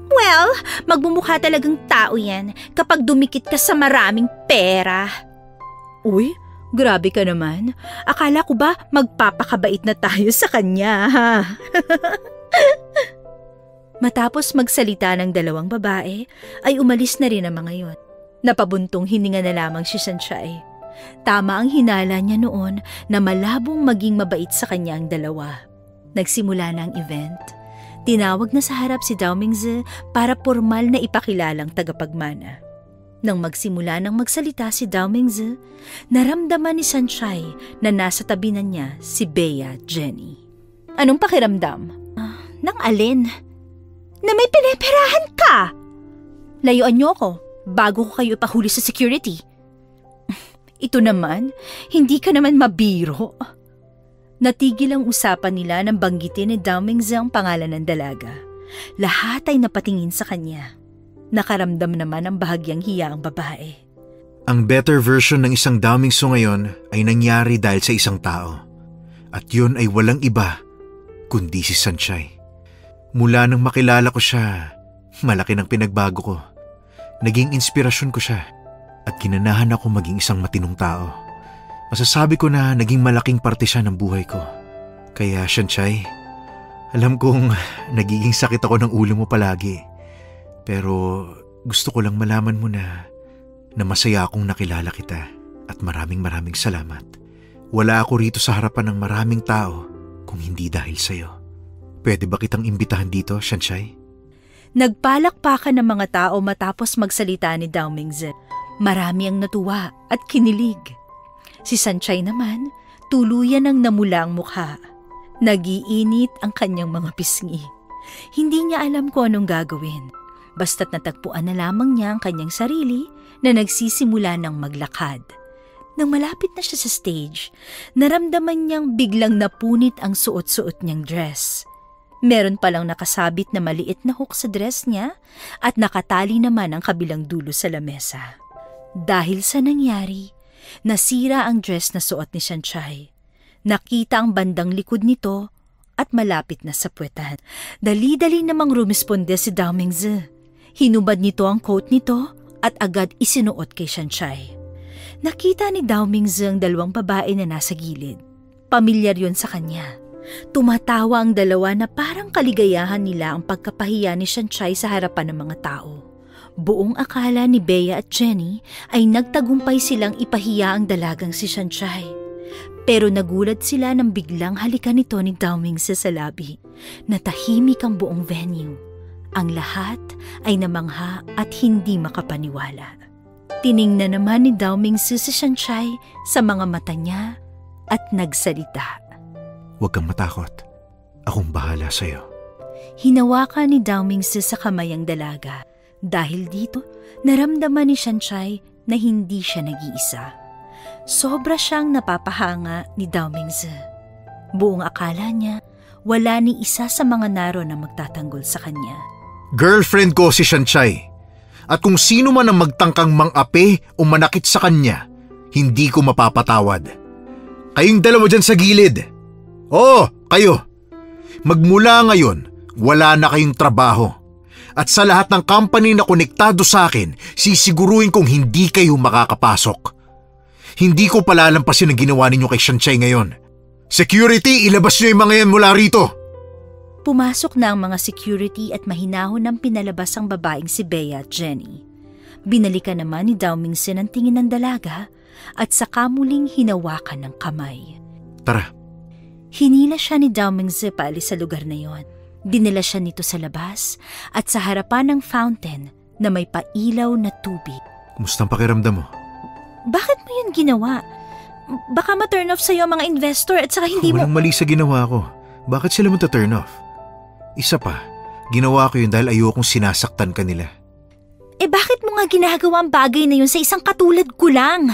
Well, magmumukha talagang tao yan kapag dumikit ka sa maraming pera. Uy, grabe ka naman. Akala ko ba magpapakabait na tayo sa kanya, ha? Matapos magsalita ng dalawang babae, ay umalis na rin ang mga yun. Napabuntong hininga na lamang si Shanshay. Tama ang hinala niya noon na malabong maging mabait sa kanya ang dalawa. Nagsimula na ang event. Tinawag na sa harap si Dao Mingzi para formal na ipakilalang tagapagmana. Nang magsimula ng magsalita si Dao Mingzi, naramdaman ni Shanshay na nasa tabi na niya si Bea Jenny. Anong pakiramdam? Nang alin? Na may pineperahan ka! Layuan niyo ako bago ko kayo ipahuli sa security. Ito naman, hindi ka naman mabiro. Natigil ang usapan nila nang banggitin ni Dao Mingzi ang pangalan ng dalaga. Lahat ay napatingin sa kanya. Nakaramdam naman ang bahagyang hiya ang babae. Ang better version ng isang Dao Mingzi ngayon ay nangyari dahil sa isang tao. At yun ay walang iba, kundi si Shanshay. Mula nang makilala ko siya, malaki ng pinagbago ko. Naging inspirasyon ko siya at ginanahan ako maging isang matinong tao. Masasabi ko na naging malaking parte siya ng buhay ko. Kaya Shanshay, alam kong nagiging sakit ako ng ulo mo palagi. Pero gusto ko lang malaman mo na masaya akong nakilala kita at maraming salamat. Wala ako rito sa harapan ng maraming tao kung hindi dahil sa'yo. Pwede ba kitang imbitahan dito, Shanshay? Nagpalakpakan ng mga tao matapos magsalita ni Dao Mingzi. Marami ang natuwa at kinilig. Si Shanshay naman, tuluyan ang namula ang mukha. Nagiinit ang kanyang mga pisngi. Hindi niya alam kung anong gagawin. Basta't natagpuan na lamang niya ang kanyang sarili na nagsisimula ng maglakad. Nang malapit na siya sa stage, naramdaman niyang biglang napunit ang suot-suot niyang dress. Meron palang nakasabit na maliit na hook sa dress niya at nakatali naman ang kabilang dulo sa lamesa. Dahil sa nangyari, nasira ang dress na suot ni Shanshay. Nakita ang bandang likod nito at malapit na sa puwetan. Dali-dali namang rumisponde si Dao Mingzi. Hinubad nito ang coat nito at agad isinuot kay Shanshay. Nakita ni Dao Mingzi ang dalawang babae na nasa gilid. Pamilyar yon sa kanya. Tumatawa ang dalawa na parang kaligayahan nila ang pagkapahiya ni Shanshay sa harapan ng mga tao. Buong akala ni Bea at Jenny ay nagtagumpay silang ipahiya ang dalagang si Shanshay. Pero nagulat sila nang biglang halikan nito ni Dao Mingzi sa labi. Natahimik ang buong venue. Ang lahat ay namangha at hindi makapaniwala. Tiningnan naman ni Dao Mingzi si Shanshay sa mga mata niya at nagsalita. Huwag kang matakot. Akong bahala sa'yo. Hinawakan ni Dao Mingzi sa kamay ang dalaga. Dahil dito, naramdaman ni Shanshay na hindi siya nag-iisa. Sobra siyang napapahanga ni Dao Mingzi. Buong akala niya, wala ni isa sa mga naroon na magtatanggol sa kanya. Girlfriend ko si Shanshay. At kung sino man ang magtangkang mang-ape o manakit sa kanya, hindi ko mapapatawad. Kayong dalawa dyan sa gilid. Oo, kayo. Magmula ngayon, wala na kayong trabaho. At sa lahat ng company na konektado sa akin, sisiguruhin kong hindi kayo makakapasok. Hindi ko palalampasin ang ginawa ninyo kay Shanshay ngayon. Security, ilabas niyo yung mga yan mula rito. Pumasok na ang mga security at mahinahon ang pinalabas ang babaeng si Bea at Jenny. Binalikan naman ni Dao Mingzi ang tingin ng dalaga at saka muling hinawakan ng kamay. Tara. Hinila siya ni Dao Mingzi paalis sa lugar na yon. Dinala siya nito sa labas at sa harapan ng fountain na may pailaw na tubig. Kumusta ang pakiramdam mo? Bakit mo yun ginawa? Baka ma-turn off sa'yo ang mga investor at saka hindi mo... Walang mali sa ginawa ko. Bakit sila turn off? Isa pa, ginawa ko yun dahil ayokong sinasaktan kanila. Bakit mo nga ginagawa ang bagay na yun sa isang katulad ko lang?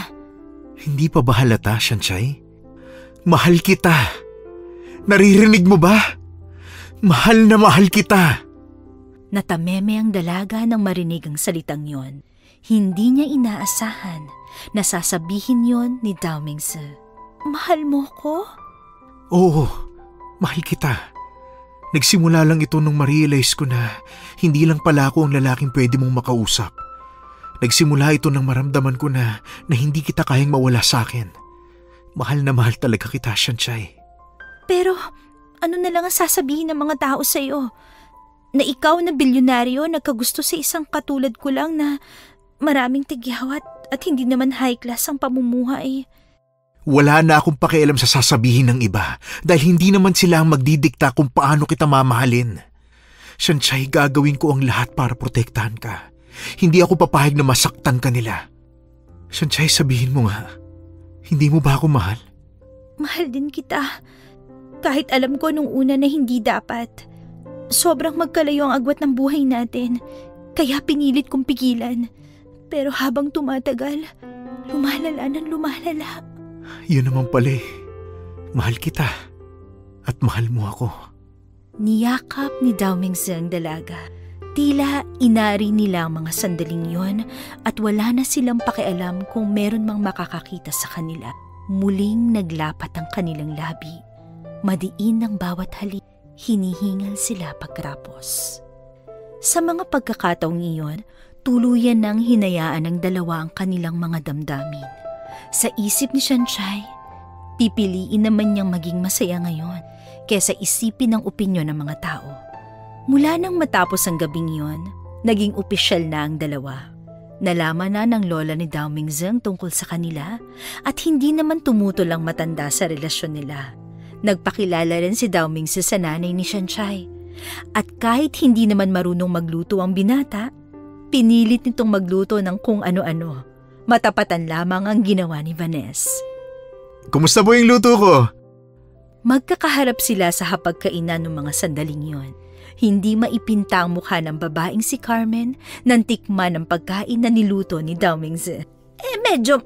Hindi pa ba halata, Shanshay? Mahal kita. Naririnig mo ba? Mahal na mahal kita. Natameme ang dalaga nang marinig ang salitang yon. Hindi niya inaasahan na sasabihin yon ni Dao Mingzi. Mahal mo ko? Oo, mahal kita. Nagsimula lang ito nung ma-realize ko na hindi lang pala ako ang lalaking pwede mong makausap. Nagsimula ito nang maramdaman ko na hindi kita kayang mawala sa akin. Mahal na mahal talaga kita, Shanshay. Pero ano na lang ang sasabihin ng mga tao sa'yo? Na ikaw na bilyonaryo nagkagusto sa isang katulad ko lang na maraming tigyawat at hindi naman high class ang pamumuhay. Wala na akong pakialam sa sasabihin ng iba dahil hindi naman sila ang magdidikta kung paano kita mamahalin. Shanshay, gagawin ko ang lahat para protektahan ka. Hindi ako papahig na masaktan ka nila. Shanshay, sabihin mo nga, hindi mo ba ako mahal? Mahal din kita. Kahit alam ko nung una na hindi dapat. Sobrang magkalayo ang agwat ng buhay natin, kaya pinilit kong pigilan. Pero habang tumatagal, lumalala ng lumalala. Yun naman pala eh. Mahal kita. At mahal mo ako. Niyakap ni Dao Mingzi ang dalaga. Tila inari nila ang mga sandaling yon at wala na silang pakialam kung meron mang makakakita sa kanila. Muling naglapat ang kanilang labi. Madiin ng bawat halik. Hinihingal sila pagkatapos. Sa mga pagkakataong iyon, tuluyan nang hinayaan ng dalawa ang kanilang mga damdamin. Sa isip ni Shanshay, pipiliin naman niyang maging masaya ngayon kaysa isipin ang opinyon ng mga tao. Mula nang matapos ang gabing iyon, naging opisyal na ang dalawa. Nalaman na ng lola ni Dao Mingzi tungkol sa kanila at hindi naman tumutol ang matanda sa relasyon nila. Nagpakilala rin si Dao Mingzi sa nanay ni Shanshay. At kahit hindi naman marunong magluto ang binata, pinilit nitong magluto ng kung ano-ano. Matapatan lamang ang ginawa ni Vanessa. Kumusta po yung luto ko? Magkakaharap sila sa hapagkainan ng mga sandaling yon. Hindi maipinta ang mukha ng babaeng si Carmen nang tikman ang pagkain na niluto ni Dao Mingzi. Medyo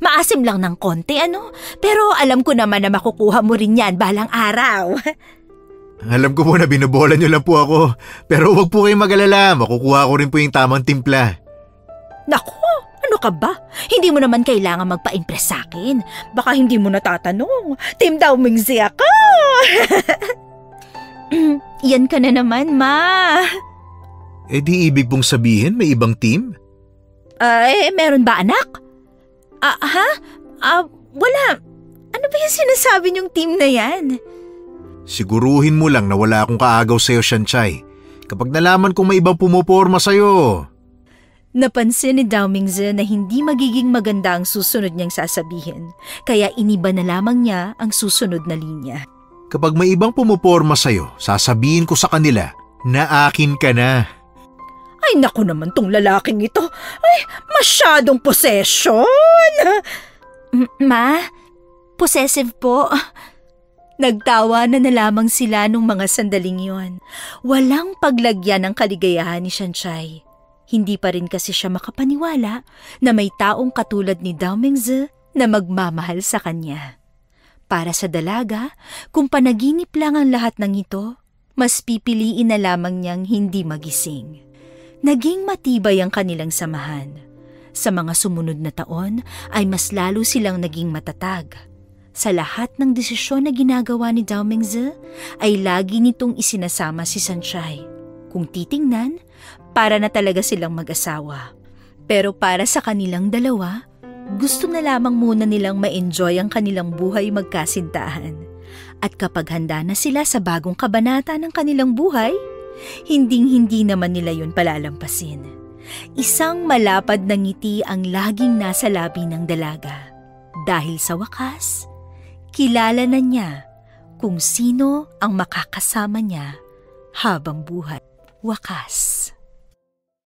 maasim lang ng konti, ano? Pero alam ko naman na makukuha mo rin yan balang araw. Alam ko po na binobola niyo lang po ako. Pero huwag po kayong mag-alala. Makukuha ko rin po yung tamang timpla. Naku, ano ka ba? Hindi mo naman kailangan magpa-impress sa akin. Baka hindi mo natatanong. Team Dao Mingzi ako! Yan ka na naman, ma. Di ibig pong sabihin may ibang team? Meron ba anak? Wala. Ano ba yung sinasabi niyong team na yan? Siguruhin mo lang na wala akong kaagaw sa'yo, Shanshay. Kapag nalaman kong may ibang pumoporma sa'yo. Napansin ni Dao Mingzi na hindi magiging maganda ang susunod niyang sasabihin, kaya iniba na lamang niya ang susunod na linya. Kapag may ibang pumoporma sa'yo, sasabihin ko sa kanila na akin ka na. Ay naku naman tong lalaking ito. Ay, masyadong possession. Ma, possessive po. Nagtawa na lamang sila nung mga sandaling yon. Walang paglagyan ng kaligayahan ni Shanshay. Hindi pa rin kasi siya makapaniwala na may taong katulad ni Dao Mingzi na magmamahal sa kanya. Para sa dalaga, kung panaginip lang ang lahat ng ito, mas pipiliin na lamang niyang hindi magising. Naging matibay ang kanilang samahan. Sa mga sumunod na taon ay mas lalo silang naging matatag. Sa lahat ng desisyon na ginagawa ni Dao Mingzi ay lagi nitong isinasama si Shanshay. Kung titingnan, para na talaga silang mag-asawa. Pero para sa kanilang dalawa, gusto na lamang muna nilang ma-enjoy ang kanilang buhay magkasintahan. At kapag handa na sila sa bagong kabanata ng kanilang buhay, hinding-hindi naman nila yun palalampasin. Isang malapad na ngiti ang laging nasa labi ng dalaga. Dahil sa wakas, kilala na niya kung sino ang makakasama niya habang buhay. Wakas.